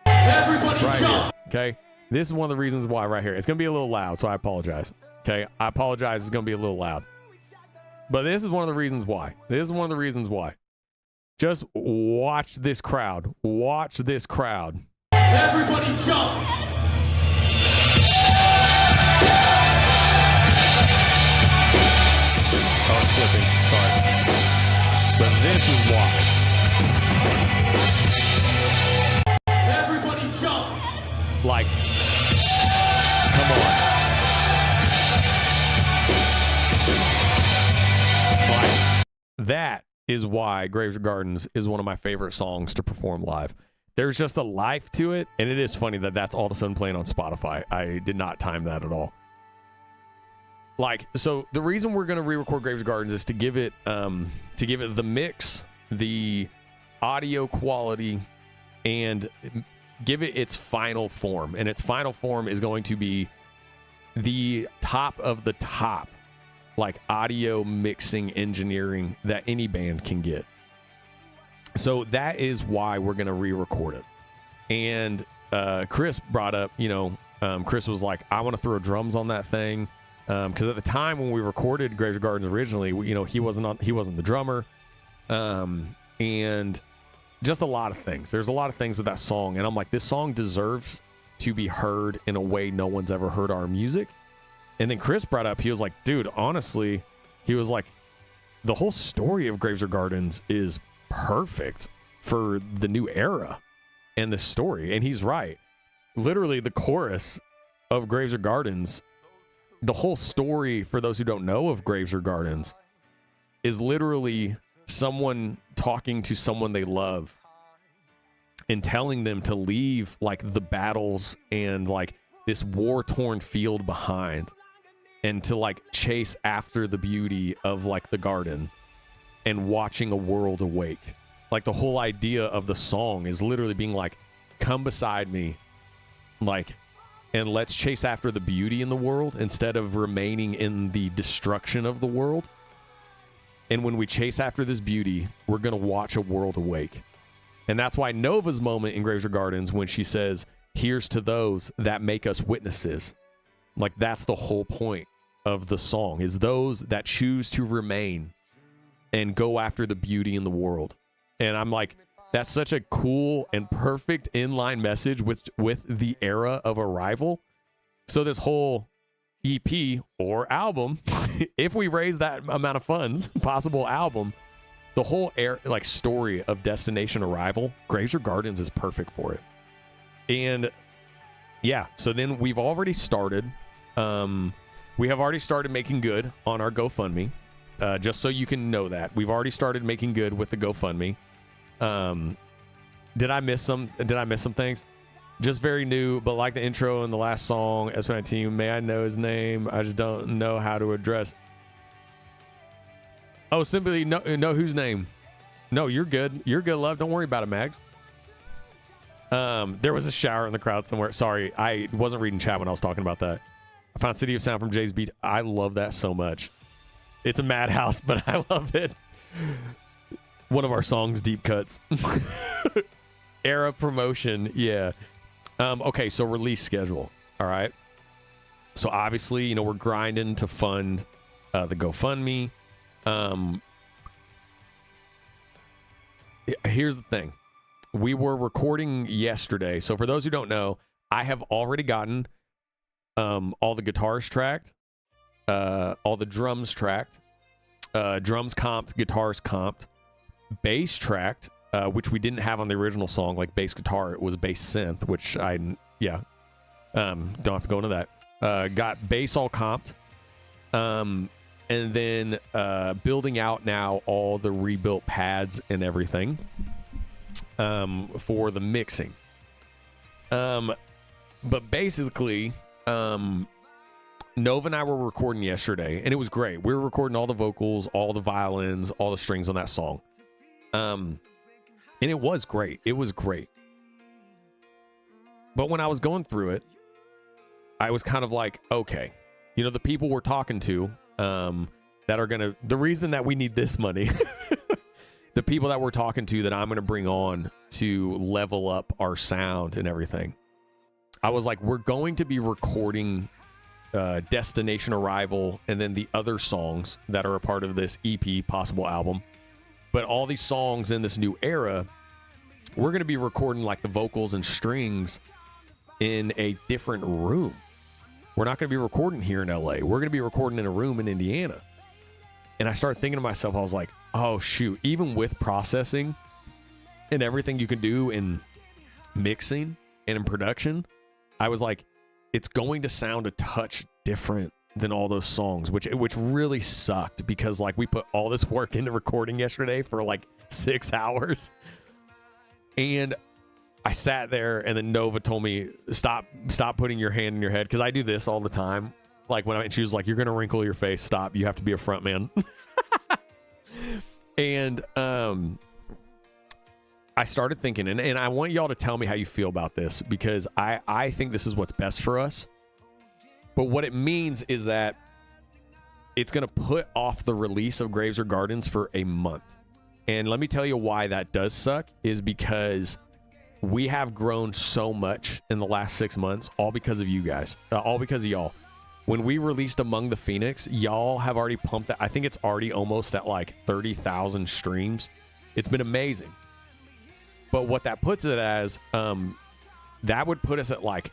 Everybody right jump! Here, okay? This is one of the reasons why right here. It's going to be a little loud, so I apologize. Okay? I apologize. It's going to be a little loud. But this is one of the reasons why. This is one of the reasons why. Just watch this crowd. Watch this crowd. Everybody jump! Oh, it's flipping. Sorry. But this is why. Everybody jump! Like, come on. Like, that is why Graves or Gardens is one of my favorite songs to perform live. There's just a life to it, and it is funny that that's all of a sudden playing on Spotify. I did not time that at all. Like, so the reason we're going to re-record Graves or Gardens is to give it the mix, the audio quality, and give it its final form. And its final form is going to be the top of the top, like, audio mixing engineering that any band can get. So that is why we're going to re-record it. And Chris brought up, Chris was like, I want to throw drums on that thing. Because at the time when we recorded Graves Gardens originally, he wasn't the drummer. And just a lot of things. There's a lot of things with that song. And I'm like, this song deserves to be heard in a way no one's ever heard our music. And then Chris brought up, he was like, dude, honestly, he was like, the whole story of Graves Gardens is perfect for the new era and the story. And he's right. Literally, the chorus of Graves Gardens, the whole story, for those who don't know of Graves Gardens, is literally someone talking to someone they love and telling them to leave like the battles and like this war-torn field behind and to like chase after the beauty of like the garden and watching a world awake. Like the whole idea of the song is literally being like, come beside me, like, and let's chase after the beauty in the world instead of remaining in the destruction of the world. And when we chase after this beauty, we're going to watch a world awake. And that's why Nova's moment in Graves Gardens, when she says, here's to those that make us witnesses. Like, that's the whole point of the song, is those that choose to remain and go after the beauty in the world. And I'm like, that's such a cool and perfect inline message with the era of Arrival. So this whole EP or album, if we raise that amount of funds, possible album, the whole story of Destination Arrival, Graves Gardens is perfect for it. And yeah, so then we've already started. We have already started making good on our GoFundMe. Just so you can know that we've already started making good with the GoFundMe. Did I miss some things? Just very new, but like the intro and the last song, SP19, may I know his name? I just don't know how to address. Oh, simply know whose name. No, you're good. You're good, love. Don't worry about it, Mags. There was a shower in the crowd somewhere. Sorry, I wasn't reading chat when I was talking about that. I found City of Sound from Jay's Beat. I love that so much. It's a madhouse, but I love it. One of our songs, deep cuts. Era promotion, yeah. Okay, so release schedule. All right. So obviously, we're grinding to fund the GoFundMe. Here's the thing. We were recording yesterday. So for those who don't know, I have already gotten all the guitars tracked, all the drums tracked, drums comped, guitars comped, bass tracked, which we didn't have on the original song, like bass guitar. It was bass synth, which don't have to go into that. Got bass all comped. And then building out now all the rebuilt pads and everything for the mixing. But basically, Nova and I were recording yesterday, and it was great. We were recording all the vocals, all the violins, all the strings on that song. And it was great. It was great. But when I was going through it, I was kind of like, okay, the people we're talking to, that are gonna, the reason that we need this money, the people that we're talking to that I'm gonna bring on to level up our sound and everything. I was like, we're going to be recording Destination Arrival and then the other songs that are a part of this EP possible album. But all these songs in this new era, we're going to be recording like the vocals and strings in a different room. We're not going to be recording here in LA. We're going to be recording in a room in Indiana. And I started thinking to myself, I was like, oh shoot, even with processing and everything you can do in mixing and in production, I was like, it's going to sound a touch different than all those songs, which really sucked because like we put all this work into recording yesterday for like 6 hours. And I sat there and then Nova told me, stop putting your hand in your head. Cause I do this all the time. Like and she was like, you're going to wrinkle your face. Stop. You have to be a front man. And, I started thinking, and I want y'all to tell me how you feel about this because I think this is what's best for us. But what it means is that it's going to put off the release of Graves Gardens for a month. And let me tell you why that does suck is because we have grown so much in the last 6 months, all because of you guys, all because of y'all. When we released Among the Phoenix, y'all have already pumped that. I think it's already almost at like 30,000 streams. It's been amazing. But what that puts it as, that would put us at like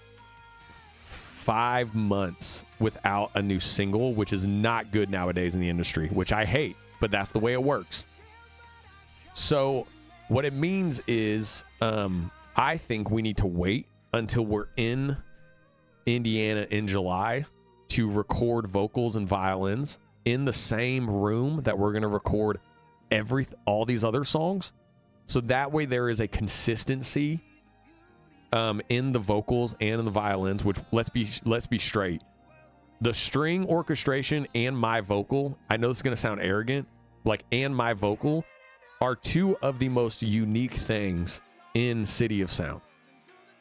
5 months without a new single, which is not good nowadays in the industry, which I hate, but that's the way it works. So what it means is I think we need to wait until we're in Indiana in July to record vocals and violins in the same room that we're going to record all these other songs. So that way there is a consistency in the vocals and in the violins, which let's be straight. The string orchestration and my vocal, I know this is going to sound arrogant, and my vocal are two of the most unique things in City of Sound.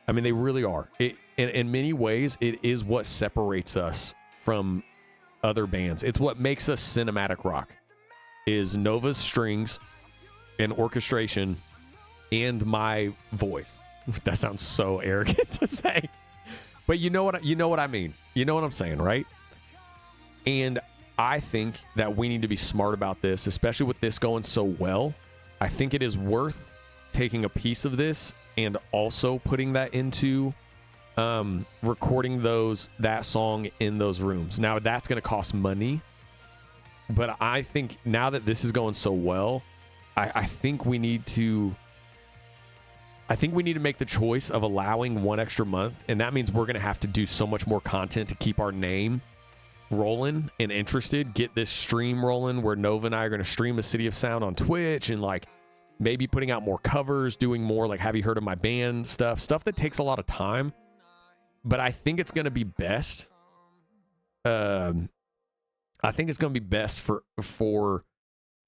I mean, they really are. In many ways, it is what separates us from other bands. It's what makes us cinematic rock, is Nova's strings and orchestration and my voice. That sounds so arrogant to say, but you know what I mean. You know what I'm saying, right? And I think that we need to be smart about this, especially with this going so well. I think it is worth taking a piece of this and also putting that into recording that song in those rooms. Now that's going to cost money, but I think now that this is going so well, I think we need to make the choice of allowing one extra month, and that means we're going to have to do so much more content to keep our name rolling and interested, get this stream rolling where Nova and I are going to stream a City of Sound on Twitch, and maybe putting out more covers, doing more Have You Heard of My Band stuff that takes a lot of time. But I think it's going to be best. I think it's going to be best for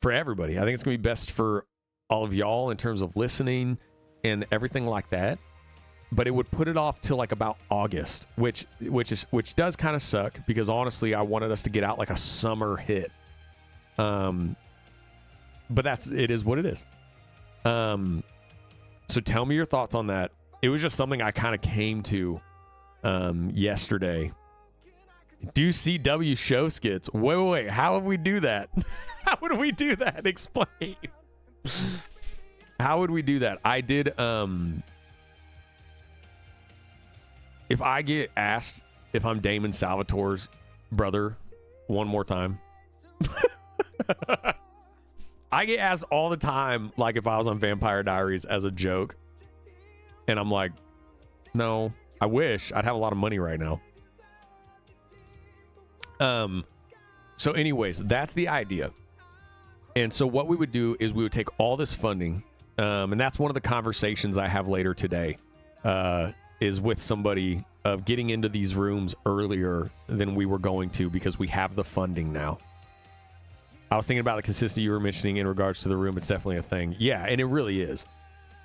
everybody. I think it's going to be best for all of y'all in terms of listening and everything like that. But it would put it off till about August, which does kind of suck, because honestly, I wanted us to get out a summer hit. But it is what it is. So tell me your thoughts on that. It was just something I kind of came to yesterday. Do CW show skits? Wait. How would we do that? How would we do that? Explain. How would we do that? I did. If I get asked if I'm Damon Salvatore's brother one more time, I get asked all the time, if I was on Vampire Diaries as a joke, and I'm like, no, I wish. I'd have a lot of money right now. So anyways, that's the idea. And so what we would do is we would take all this funding, and that's one of the conversations I have later today, is with somebody of getting into these rooms earlier than we were going to, because we have the funding now. I was thinking about the consistency you were mentioning in regards to the room. It's definitely a thing. Yeah, and it really is.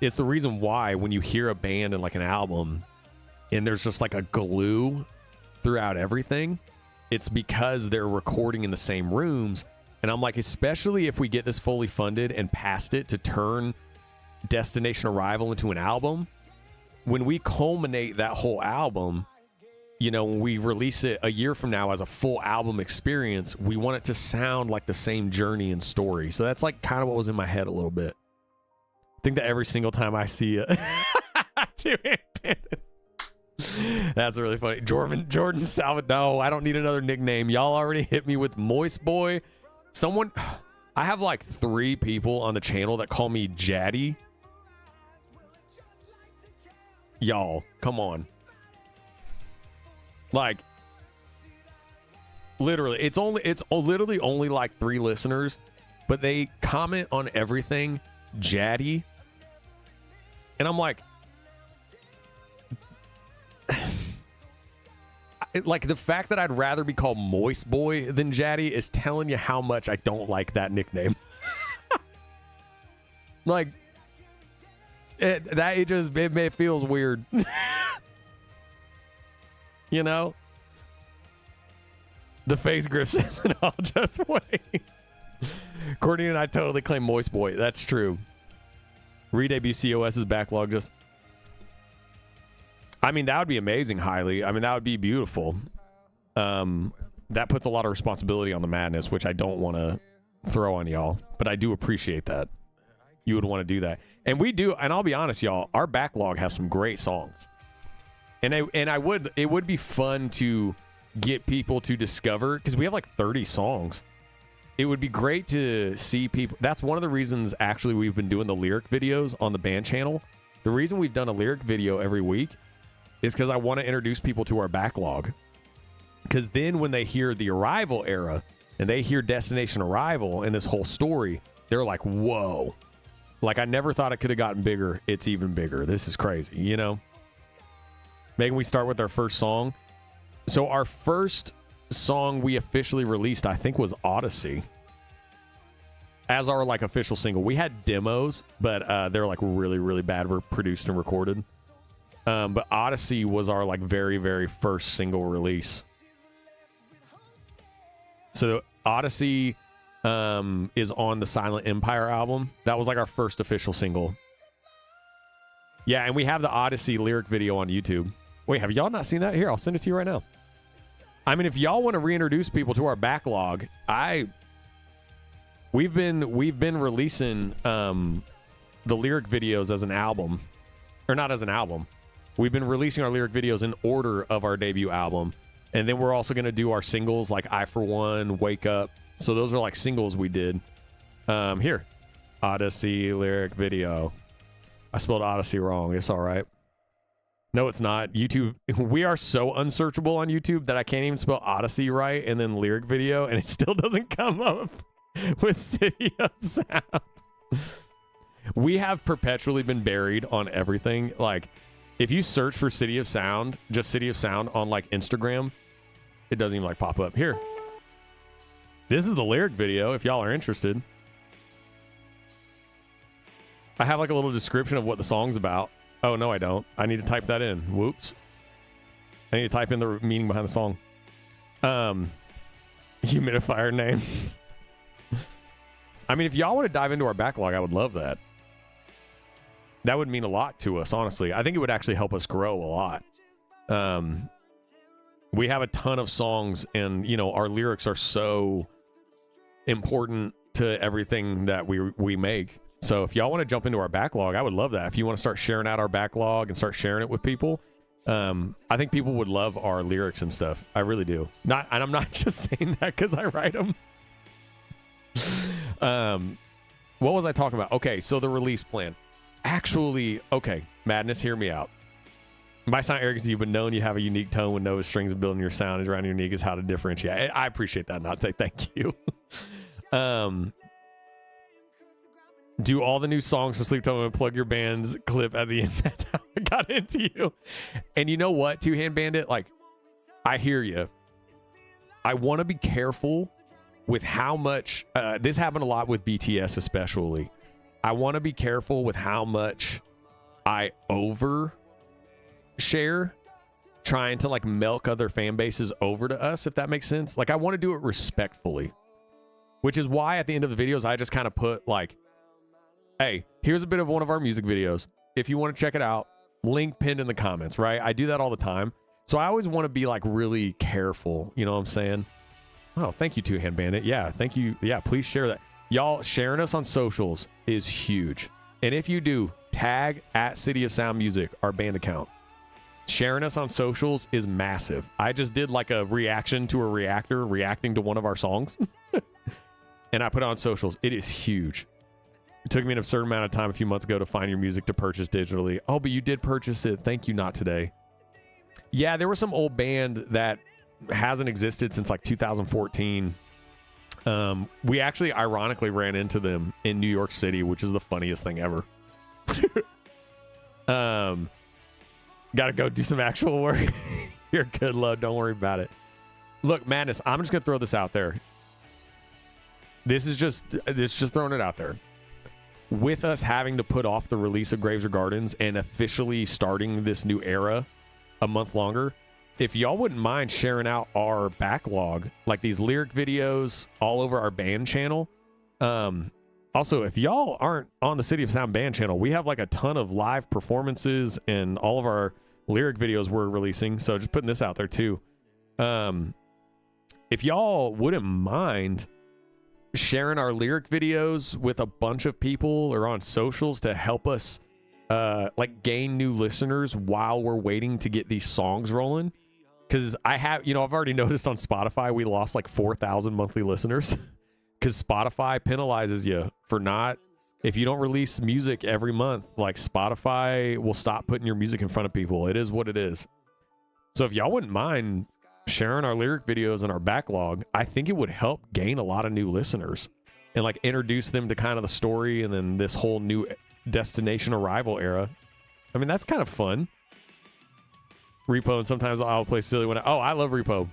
It's the reason why when you hear a band and an album and there's just a glue throughout everything, it's because they're recording in the same rooms. And I'm especially if we get this fully funded and past it to turn Destination Arrival into an album, when we culminate that whole album, when we release it a year from now as a full album experience, we want it to sound like the same journey and story. So that's kind of what was in my head a little bit. I think that every single time I see it, that's really funny. Jordan Salvat. No, I don't need another nickname. Y'all already hit me with Moist Boy. I have 3 people on the channel that call me Jaddy. Y'all, come on. Literally, it's literally only 3 listeners, but they comment on everything Jaddy. And I'm the fact that I'd rather be called Moist Boy than Jaddy is telling you how much I don't like that nickname. It feels weird. The face grip says it all. Just wait. Courtney and I totally claim Moist Boy. That's true. Redebut COS's backlog just... I mean, that would be amazing, Highly. I mean, that would be beautiful. That puts a lot of responsibility on the madness, which I don't want to throw on y'all. But I do appreciate that. You would want to do that. And we do, and I'll be honest, y'all, our backlog has some great songs. And it would be fun to get people to discover, because we have like 30 songs. It would be great to see people. That's one of the reasons, actually, we've been doing the lyric videos on the band channel. The reason we've done a lyric video every week is because I want to introduce people to our backlog. Because then when they hear the Arrival era and they hear Destination Arrival and this whole story, they're like, whoa. Like, I never thought it could have gotten bigger. It's even bigger. This is crazy, you know? Maybe we start with our first song. So our first song we officially released, I think, was Odyssey as our like official single. We had demos, but they're like really, really bad. We're produced and recorded. But Odyssey was our like very, very first single release. So Odyssey is on the Silent Empire album. That was like our first official single. Yeah, and we have the Odyssey lyric video on YouTube. Wait, have y'all not seen that? Here, I'll send it to you right now. I mean, if y'all want to reintroduce people to our backlog, we've been releasing the lyric videos as an album, or not as an album. We've been releasing our lyric videos in order of our debut album, and then we're also going to do our singles like I For One, Wake Up. So those are like singles we did. Here, Odyssey lyric video. I spelled Odyssey wrong. It's all right. No, it's not. YouTube, we are so unsearchable on YouTube that I can't even spell Odyssey right and then lyric video, and it still doesn't come up with City of Sound. We have perpetually been buried on everything. Like, if you search for City of Sound, just City of Sound on like Instagram, it doesn't even like pop up. Here. This is the lyric video if y'all are interested. I have like a little description of what the song's about. Oh, no, I don't. I need to type that in. Whoops. I need to type in the meaning behind the song. Humidifier name. I mean, if y'all want to dive into our backlog, I would love that. That would mean a lot to us, honestly. I think it would actually help us grow a lot. We have a ton of songs, and, you know, our lyrics are so important to everything that we make. So if y'all want to jump into our backlog, I would love that. If you want to start sharing out our backlog and start sharing it with people, I think people would love our lyrics and stuff. I really do. And I'm not just saying that because I write them. What was I talking about? Okay, so the release plan. Actually, okay, Madness, hear me out. By sound arrogance, you've been known you have a unique tone with no strings, and building your sound is around unique is how to differentiate. I appreciate that. Not say thank you. Do all the new songs for Sleep Time and plug your band's clip at the end. That's how I got into you. And you know what, Two Hand Bandit? Like, I hear you. I want to be careful with how much... this happened a lot with BTS especially. I want to be careful with how much I overshare, trying to like milk other fan bases over to us, if that makes sense. Like, I want to do it respectfully, which is why at the end of the videos, I just kind of put like, hey, here's a bit of one of our music videos. If you want to check it out, link pinned in the comments, right? I do that all the time. So I always want to be like really careful. You know what I'm saying? Oh, thank you, Two Hand Bandit. Yeah, thank you. Yeah, please share that. Y'all, sharing us on socials is huge. And if you do, tag at City of Sound Music, our band account. Sharing us on socials is massive. I just did like a reaction to a reactor reacting to one of our songs. And I put it on socials. It is huge. It took me an absurd amount of time a few months ago to find your music to purchase digitally. Oh, but you did purchase it. Thank you, not today. Yeah, there was some old band that hasn't existed since like 2014. We actually ironically ran into them in New York City, which is the funniest thing ever. Gotta go do some actual work. You're good, love. Don't worry about it. Look, Madness, I'm just gonna throw this out there. This is just throwing it out there. With us having to put off the release of Graves or Gardens and officially starting this new era a month longer, if y'all wouldn't mind sharing out our backlog, like these lyric videos all over our band channel, Also, if y'all aren't on the City of Sound band channel, we have like a ton of live performances and all of our lyric videos we're releasing. So just putting this out there too. If y'all wouldn't mind sharing our lyric videos with a bunch of people or on socials to help us like gain new listeners while we're waiting to get these songs rolling. Because I've already noticed on Spotify we lost like 4,000 monthly listeners because Spotify penalizes you for not, if you don't release music every month, like Spotify will stop putting your music in front of people. It is what it is. So if y'all wouldn't mind sharing our lyric videos and our backlog, I think it would help gain a lot of new listeners and like introduce them to kind of the story and then this whole new destination arrival era. I mean, that's kind of fun. Repo, and sometimes I'll play silly when I love Repo.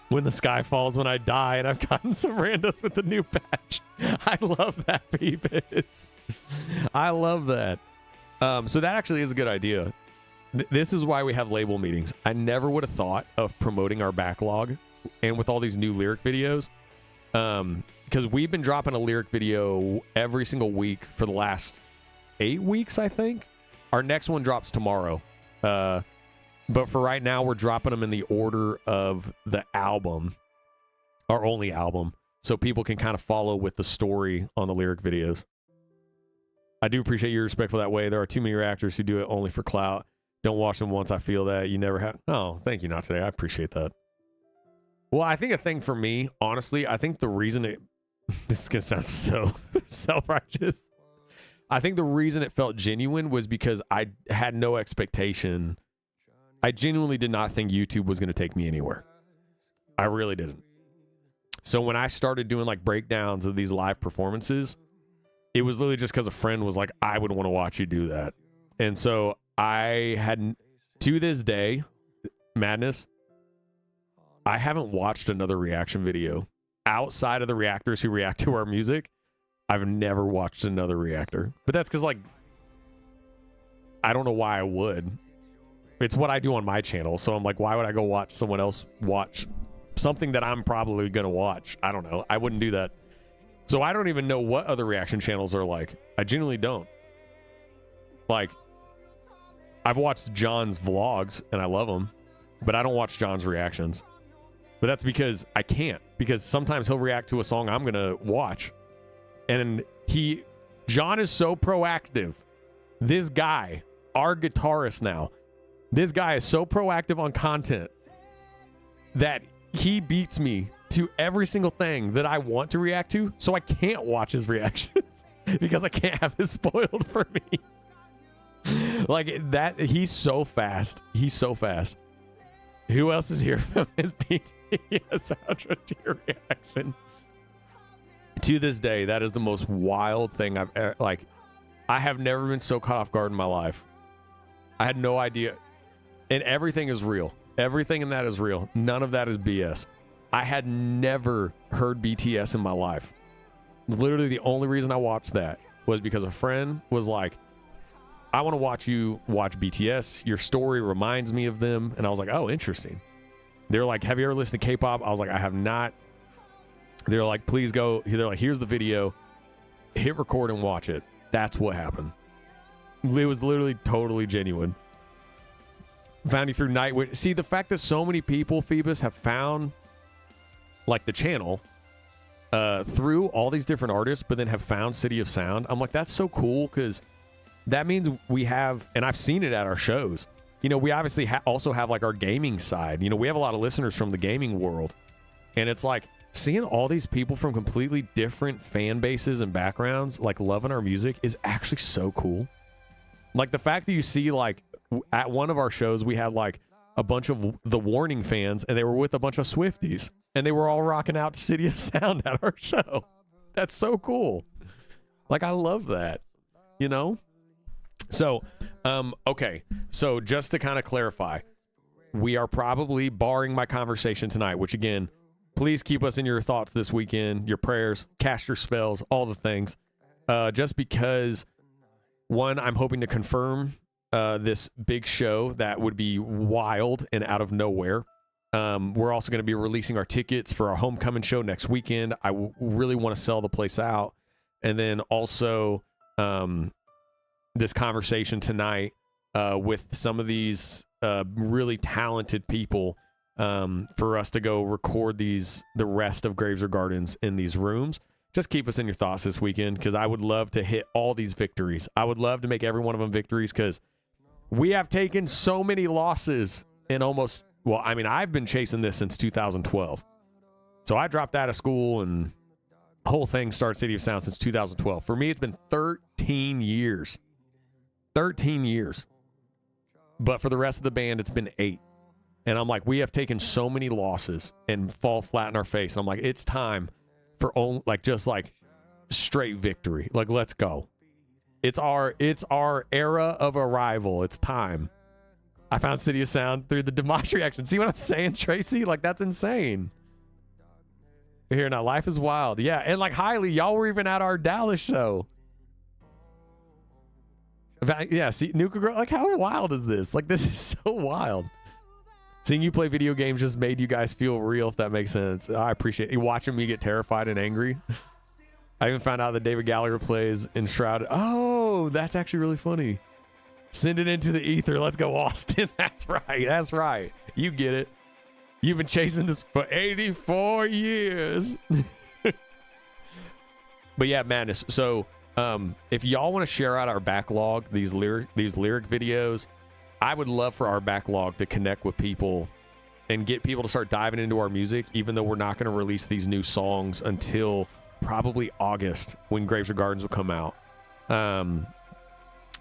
When the sky falls when I die, and I've gotten some randos with the new patch. I love that, Peeps. I love that. So that actually is a good idea. This is why we have label meetings. I never would have thought of promoting our backlog and with all these new lyric videos. Because we've been dropping a lyric video every single week for the last 8 weeks, I think. Our next one drops tomorrow. But for right now, we're dropping them in the order of the album, our only album, so people can kind of follow with the story on the lyric videos. I do appreciate your respect for that way. There are too many actors who do it only for clout. Don't watch them once. I feel that. You never have. Oh, thank you. Not today. I appreciate that. Well, I think a thing for me, honestly, I think the reason this is going to sound so self-righteous. I think the reason it felt genuine was because I had no expectation. I genuinely did not think YouTube was going to take me anywhere. I really didn't. So when I started doing like breakdowns of these live performances, it was literally just because a friend was like, I would want to watch you do that. And so I had, to this day, Madness, I haven't watched another reaction video. Outside of the reactors who react to our music, I've never watched another reactor. But that's because, like, I don't know why I would. It's what I do on my channel. So I'm like, why would I go watch someone else watch something that I'm probably going to watch? I don't know. I wouldn't do that. So I don't even know what other reaction channels are like. I genuinely don't. Like, I've watched John's vlogs and I love them, but I don't watch John's reactions. But that's because I can't. Because sometimes he'll react to a song I'm going to watch. And John is so proactive. This guy, our guitarist now, this guy is so proactive on content that he beats me to every single thing that I want to react to, so I can't watch his reactions because I can't have it spoiled for me. Like that, he's so fast. He's so fast. Who else is here from his BTS outro tier reaction? To this day, that is the most wild thing I've ever, like, I have never been so caught off guard in my life. I had no idea. And everything is real. Everything in that is real. None of that is BS. I had never heard BTS in my life. Literally the only reason I watched that was because a friend was like, I want to watch you watch BTS. Your story reminds me of them. And I was like, oh, interesting. They're like, have you ever listened to K-pop? I was like, I have not. They're like, please go. They're like, here's the video. Hit record and watch it. That's what happened. It was literally totally genuine. Found you through Nightwish. See, the fact that so many people, Phoebus, have found like the channel through all these different artists, but then have found City of Sound. I'm like, that's so cool because that means we have, and I've seen it at our shows. You know, we obviously also have like our gaming side. You know, we have a lot of listeners from the gaming world. And it's like seeing all these people from completely different fan bases and backgrounds, like loving our music is actually so cool. Like the fact that you see like, at one of our shows, we had like a bunch of the Warning fans, and they were with a bunch of Swifties, and they were all rocking out to City of Sound at our show. That's so cool. Like, I love that, you know? So, okay. So just to kind of clarify, we are probably, barring my conversation tonight, which again, please keep us in your thoughts this weekend, your prayers, cast your spells, all the things. Just because, one, I'm hoping to confirm this big show that would be wild and out of nowhere. We're also going to be releasing our tickets for our homecoming show next weekend. I really want to sell the place out. And then also this conversation tonight with some of these really talented people for us to go record the rest of Graves or Gardens in these rooms. Just keep us in your thoughts this weekend, because I would love to hit all these victories. I would love to make every one of them victories, because we have taken so many losses in almost, well, I mean, I've been chasing this since 2012. So I dropped out of school and the whole thing started City of Sound since 2012. For me, it's been 13 years. 13 years. But for the rest of the band, it's been 8. And I'm like, we have taken so many losses and fall flat in our face. And I'm like, it's time for just straight victory. Like, let's go. It's our era of arrival. It's time. I found City of Sound through the Dimash reaction. See what I'm saying, Tracy? Like, that's insane. Here now, life is wild. Yeah, and like Highly, y'all were even at our Dallas show. Yeah, see, Nuka Girl, like, how wild is this? Like, this is so wild. Seeing you play video games just made you guys feel real, if that makes sense. I appreciate you watching me get terrified and angry. I even found out that David Gallagher plays Enshrouded. Oh, that's actually really funny. Send it into the ether. Let's go, Austin. That's right. That's right. You get it. You've been chasing this for 84 years. But yeah, madness. So if y'all want to share out our backlog, these lyric videos, I would love for our backlog to connect with people and get people to start diving into our music, even though we're not going to release these new songs until probably August, when Graves or Gardens will come out.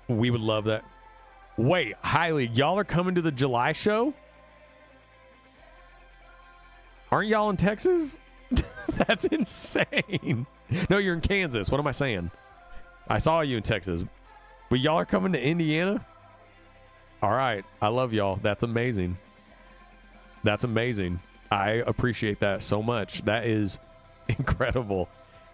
We would love that. Wait, Highly, y'all are coming to the July show? Aren't y'all in Texas? That's insane. No, you're in Kansas. What am I saying? I saw you in Texas. But y'all are coming to Indiana? All right. I love y'all. That's amazing. That's amazing. I appreciate that so much. That is incredible.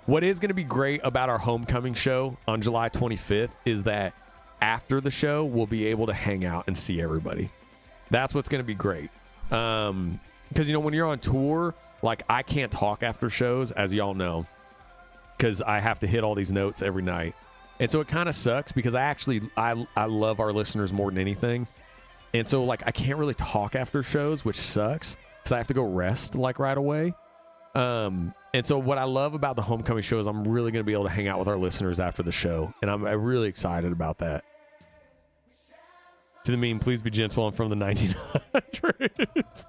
What is going to be great about our homecoming show on July 25th is that after the show, we'll be able to hang out and see everybody. That's what's going to be great. Because, when you're on tour, like, I can't talk after shows, as y'all know, because I have to hit all these notes every night. And so it kind of sucks, because I love our listeners more than anything. And so, like, I can't really talk after shows, which sucks, because I have to go rest, like, right away. And so what I love about the homecoming show is I'm really going to be able to hang out with our listeners after the show. And I'm really excited about that. To the meme, please be gentle. I'm from the 1900s.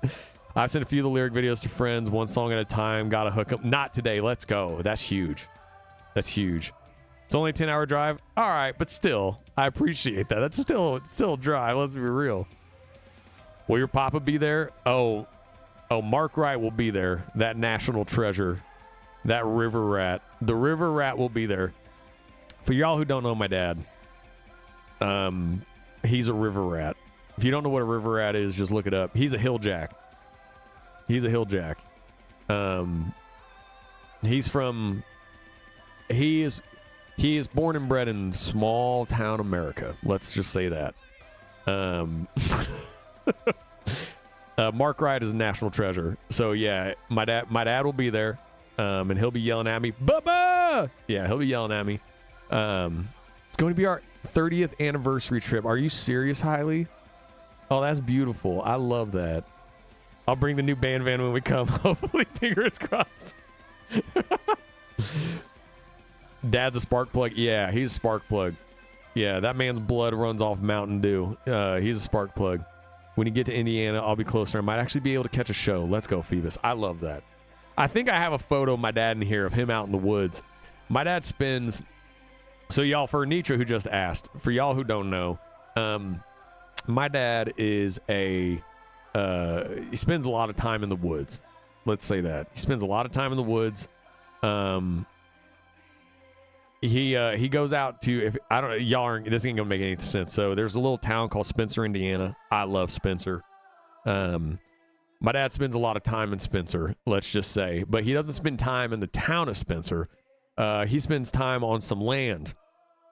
I've sent a few of the lyric videos to friends, one song at a time. Got to hook up. Not today. Let's go. That's huge. That's huge. It's only a 10-hour drive. All right, but still, I appreciate that. That's still a drive. Let's be real. Will your papa be there? Oh, Mark Wright will be there. That national treasure. That river rat. The river rat will be there. For y'all who don't know my dad, he's a river rat. If you don't know what a river rat is, just look it up. He's a hill jack. He's a hill jack. He is born and bred in small town America. Let's just say that. Mark Wright is a national treasure. So yeah, my dad will be there. And he'll be yelling at me, Bubba! Yeah, he'll be yelling at me. It's going to be our 30th anniversary trip. Are you serious, Highly? Oh, that's beautiful. I love that. I'll bring the new band van when we come. Hopefully, fingers crossed. Dad's a spark plug. Yeah, he's a spark plug. Yeah, that man's blood runs off Mountain Dew. He's a spark plug. When you get to Indiana, I'll be closer. I might actually be able to catch a show. Let's go, Phoebus. I love that. I think I have a photo of my dad in here of him out in the woods. My dad spends... So y'all, for Nitra who just asked, for y'all who don't know, my dad is he spends a lot of time in the woods. Let's say that. He spends a lot of time in the woods. He goes out to, if I don't know, y'all aren't, this ain't gonna make any sense. So there's a little town called Spencer, Indiana. I love Spencer. My dad spends a lot of time in Spencer, let's just say, but he doesn't spend time in the town of Spencer. He spends time on some land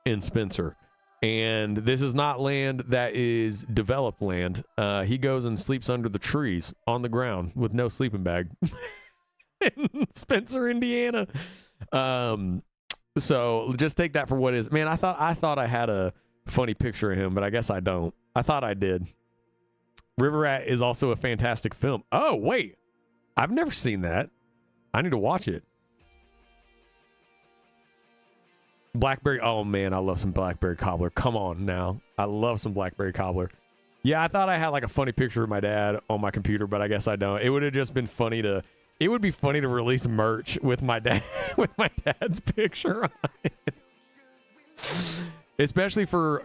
in Spencer. And this is not land that is developed land. He goes and sleeps under the trees on the ground with no sleeping bag in Spencer, Indiana. So just take that for what it is. Man, I thought I had a funny picture of him, but I guess I don't. I thought I did. River Rat is also a fantastic film. Oh, wait. I've never seen that. I need to watch it. Blackberry. Oh, man, I love some Blackberry Cobbler. Come on now. I love some Blackberry Cobbler. Yeah, I thought I had like a funny picture of my dad on my computer, but I guess I don't. It would have just been funny to... It would be funny to release merch with my dad, with my dad's picture on it. Especially for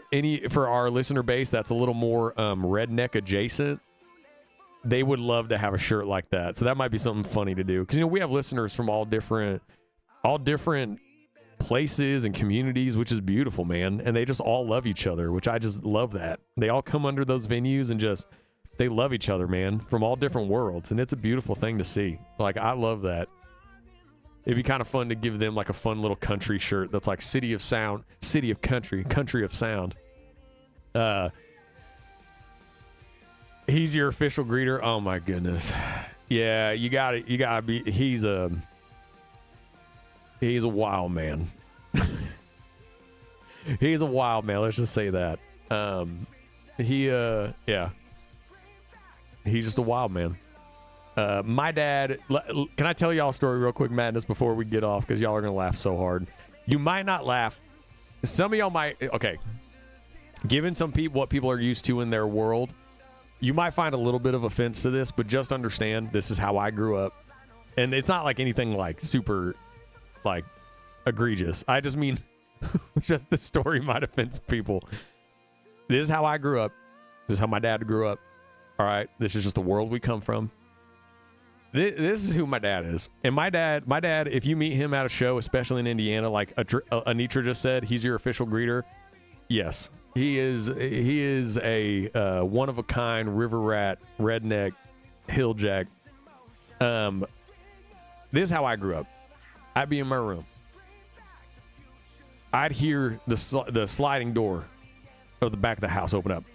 our listener base that's a little more redneck adjacent. They would love to have a shirt like that. So that might be something funny to do. Because, we have listeners from all different places and communities, which is beautiful, man. And they just all love each other, which I just love that. They all come under those venues and just, they love each other, man, from all different worlds. And it's a beautiful thing to see. Like, I love that. It'd be kind of fun to give them like a fun little country shirt that's like City of Sound, City of Country, Country of Sound. He's your official greeter. Oh my goodness. Yeah, you gotta be, he's a wild man. He's a wild man, let's just say that. Yeah. He's just a wild man. My dad, can I tell y'all a story real quick, Madness, before we get off? Because y'all are going to laugh so hard. You might not laugh. Some of y'all might, okay. Given some people, what people are used to in their world, you might find a little bit of offense to this, but just understand this is how I grew up. And it's not like anything like super, like, egregious. I just mean, just the story might offend people. This is how I grew up. This is how my dad grew up. All right, this is just the world we come from. This is who my dad is. And my dad, if you meet him at a show, especially in Indiana, like Anitra just said, he's your official greeter. Yes, he is a one-of-a-kind river rat, redneck, hilljack. This is how I grew up. I'd be in my room. I'd hear the sliding door of the back of the house open up.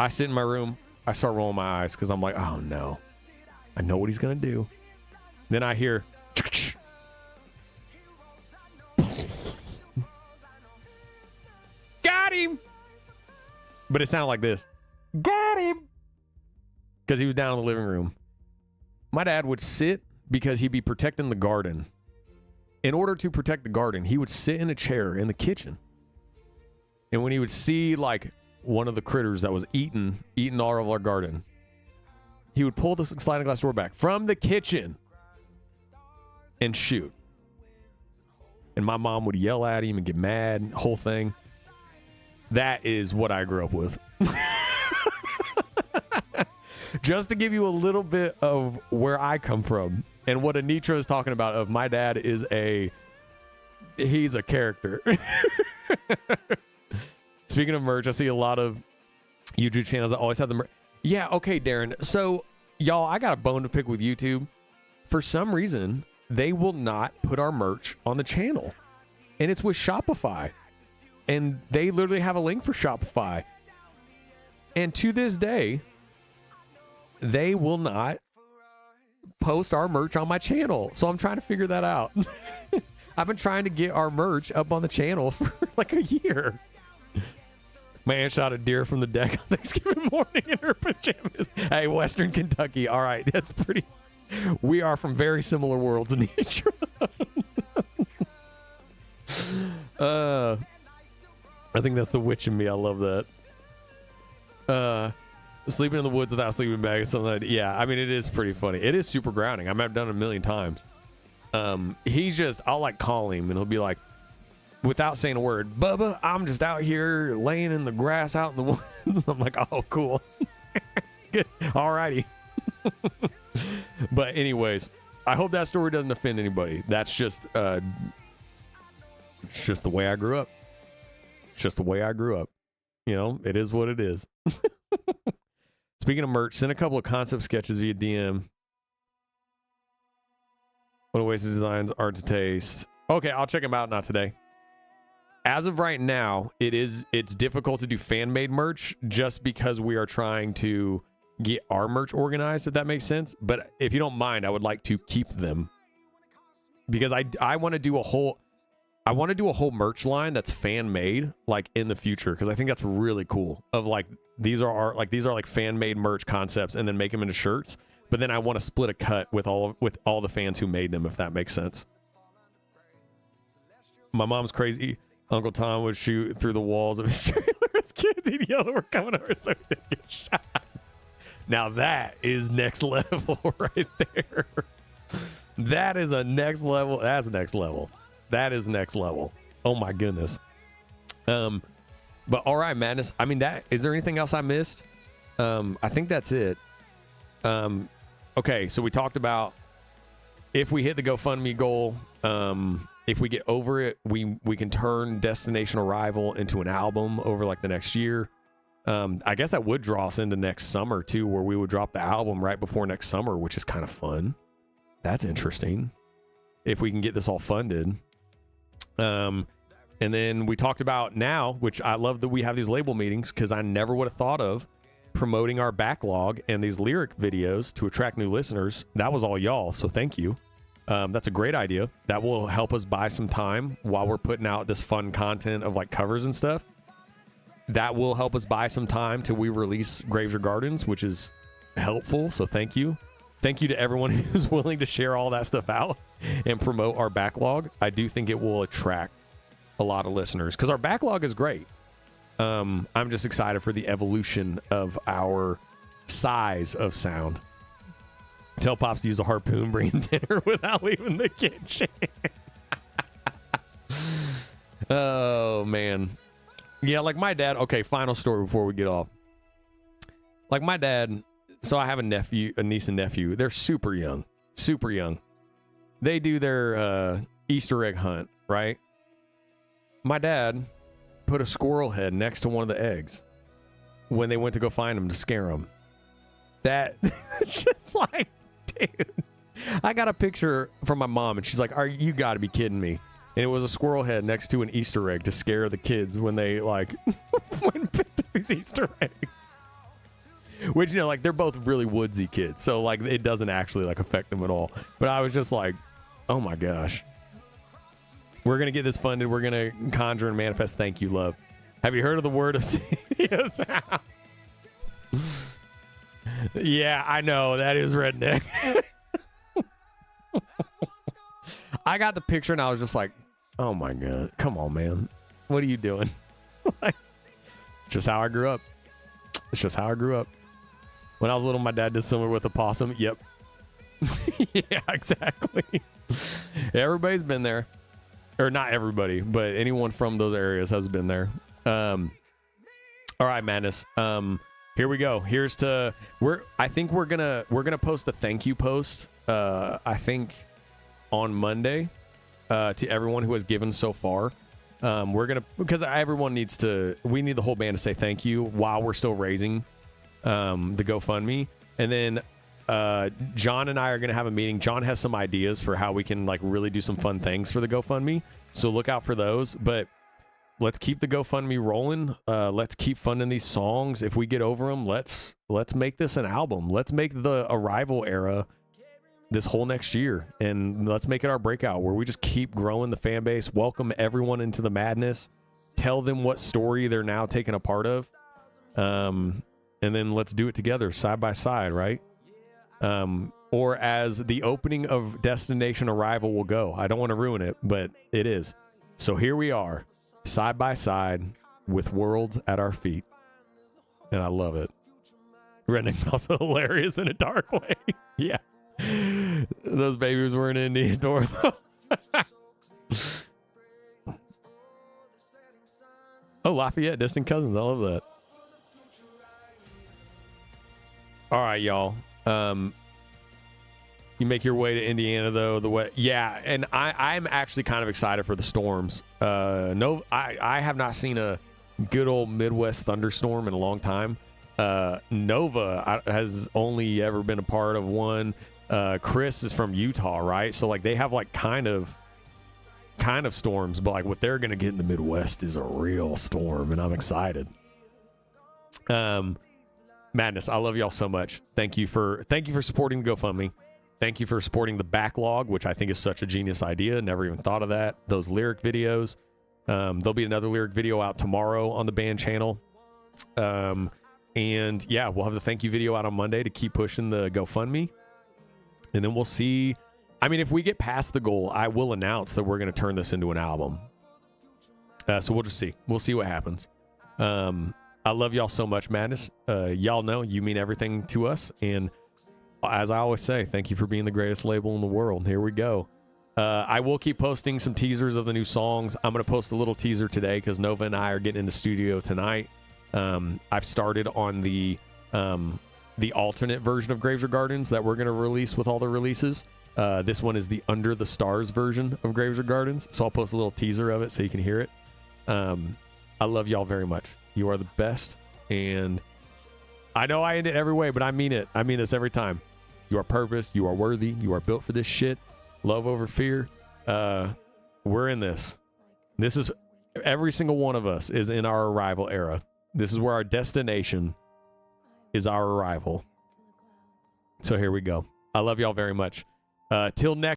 I sit in my room. I start rolling my eyes because I'm like, oh no. I know what he's going to do. Then I hear, got him. But it sounded like this. Got him. Because he was down in the living room. My dad would sit because he'd be protecting the garden. In order to protect the garden, he would sit in a chair in the kitchen. And when he would see like one of the critters that was eating all of our garden, he would pull the sliding glass door back from the kitchen and shoot. And my mom would yell at him and get mad, whole thing. That is what I grew up with. Just to give you a little bit of where I come from and what Anitra is talking about of my dad is he's a character. Speaking of merch, I see a lot of YouTube channels that always have the merch. Yeah, okay, Darren. So, y'all, I got a bone to pick with YouTube. For some reason, they will not put our merch on the channel. And it's with Shopify. And they literally have a link for Shopify. And to this day, they will not post our merch on my channel. So I'm trying to figure that out. I've been trying to get our merch up on the channel for like a year. My aunt shot a deer from the deck on Thanksgiving morning in her pajamas. Hey, Western Kentucky. All right, that's pretty. We are from very similar worlds in nature. I think that's the witch in me. I love that. Sleeping in the woods without a sleeping bag is something yeah, I mean, it is pretty funny. It is super grounding. I mean, I've done it a million times. He's just, I'll like call him and he'll be like, without saying a word, Bubba, I'm just out here laying in the grass out in the woods. I'm like, oh, cool. Good. All righty. But anyways, I hope that story doesn't offend anybody. That's just, it's just the way I grew up. It's just the way I grew up. You know, it is what it is. Speaking of merch, send a couple of concept sketches via DM. What ways the designs are to taste. Okay, I'll check them out. Not today. as of right now, it's difficult to do fan made merch just because we are trying to get our merch organized, if that makes sense. But if you don't mind, I would like to keep them because I want to do a whole merch line that's fan made like in the future, because I think that's really cool. Of like these are like fan made merch concepts and then make them into shirts. But then I want to split a cut with all the fans who made them, if that makes sense. My mom's crazy. Uncle Tom would shoot through the walls of his trailer as kids. He'd yell, "We're coming over so we can get shot." Now that is next level right there. That is a next level. That's next level. That is next level. Oh my goodness. But all right, Madness. I mean, is there anything else I missed? I think that's it. Okay, so we talked about if we hit the GoFundMe goal, if we get over it, we can turn Destination Arrival into an album over like the next year. I guess that would draw us into next summer too, where we would drop the album right before next summer, which is kind of fun. That's interesting. If we can get this all funded. And then we talked about now, which I love that we have these label meetings, because I never would have thought of promoting our backlog and these lyric videos to attract new listeners. That was all y'all, so thank you. That's a great idea. That will help us buy some time while we're putting out this fun content of like covers and stuff. That will help us buy some time till we release Graves or Gardens, which is helpful, so thank you. Thank you to everyone who's willing to share all that stuff out and promote our backlog. I do think it will attract a lot of listeners because our backlog is great. I'm just excited for the evolution of our size of sound. Tell Pops to use a harpoon bringing dinner without leaving the kitchen. Oh, man. Yeah, like my dad. Okay, final story before we get off. Like my dad, so I have a niece and nephew. They're super young. Super young. They do their Easter egg hunt, right? My dad put a squirrel head next to one of the eggs when they went to go find him to scare him. That just like, dude, I got a picture from my mom and she's like, you gotta be kidding me. And it was a squirrel head next to an Easter egg to scare the kids when they like went and picked up these Easter eggs. Which, you know, like they're both really woodsy kids, so like it doesn't actually like affect them at all. But I was just like, oh my gosh. We're going to get this funded. We're going to conjure and manifest. Thank you, love. Have you heard of the word of yes. Yeah, I know. That is redneck. I got the picture and I was just like, oh my God. Come on, man. What are you doing? Like, it's just how I grew up. It's just how I grew up. When I was little, my dad did similar with a possum. Yep. Yeah, exactly. Everybody's been there. Or not everybody, but anyone from those areas has been there. All right, Madness. Here we go. I think we're gonna post a thank you post. I think on Monday to everyone who has given so far. Because everyone we need the whole band to say thank you while we're still raising the GoFundMe. And then John and I are going to have a meeting. John has some ideas for how we can like really do some fun things for the GoFundMe. So look out for those. But let's keep the GoFundMe rolling. Let's keep funding these songs. If we get over them, let's make this an album. Let's make the Arrival era this whole next year, and let's make it our breakout where we just keep growing the fan base, welcome everyone into the madness, tell them what story they're now taking a part of, and then let's do it together side by side, right? Or as the opening of Destination Arrival will go. I don't want to ruin it, but it is. So here we are, side by side with worlds at our feet, and I love it. Redneck but also hilarious in a dark way. Yeah. Those babies were in Indian adorable. Oh, Lafayette, distant cousins. I love that. All right, y'all. You make your way to Indiana, though. Yeah, and I'm actually kind of excited for the storms. No, I have not seen a good old Midwest thunderstorm in a long time. Nova has only ever been a part of one. Chris is from Utah, right? So like they have like kind of kind of storms, but like what they're gonna get in the Midwest is a real storm, and I'm excited. Madness, I love y'all so much. Thank you for supporting the GoFundMe. Thank you for supporting the backlog, which I think is such a genius idea. Never even thought of that. Those lyric videos. There'll be another lyric video out tomorrow on the band channel. And yeah, we'll have the thank you video out on Monday to keep pushing the GoFundMe. And then we'll see. I mean, if we get past the goal, I will announce that we're going to turn this into an album. So we'll just see. We'll see what happens. I love y'all so much, Madness. Y'all know you mean everything to us. And as I always say, thank you for being the greatest label in the world. Here we go. I will keep posting some teasers of the new songs. I'm going to post a little teaser today because Nova and I are getting into studio tonight. I've started on the alternate version of Graves or Gardens that we're going to release with all the releases. This one is the Under the Stars version of Graves or Gardens. So I'll post a little teaser of it so you can hear it. I love y'all very much. You are the best. And I know I end it every way, but I mean it. I mean this every time. You are purposed. You are worthy. You are built for this shit. Love over fear. We're in this. This is every single one of us is in our arrival era. This is where our destination is our arrival. So here we go. I love y'all very much. Till next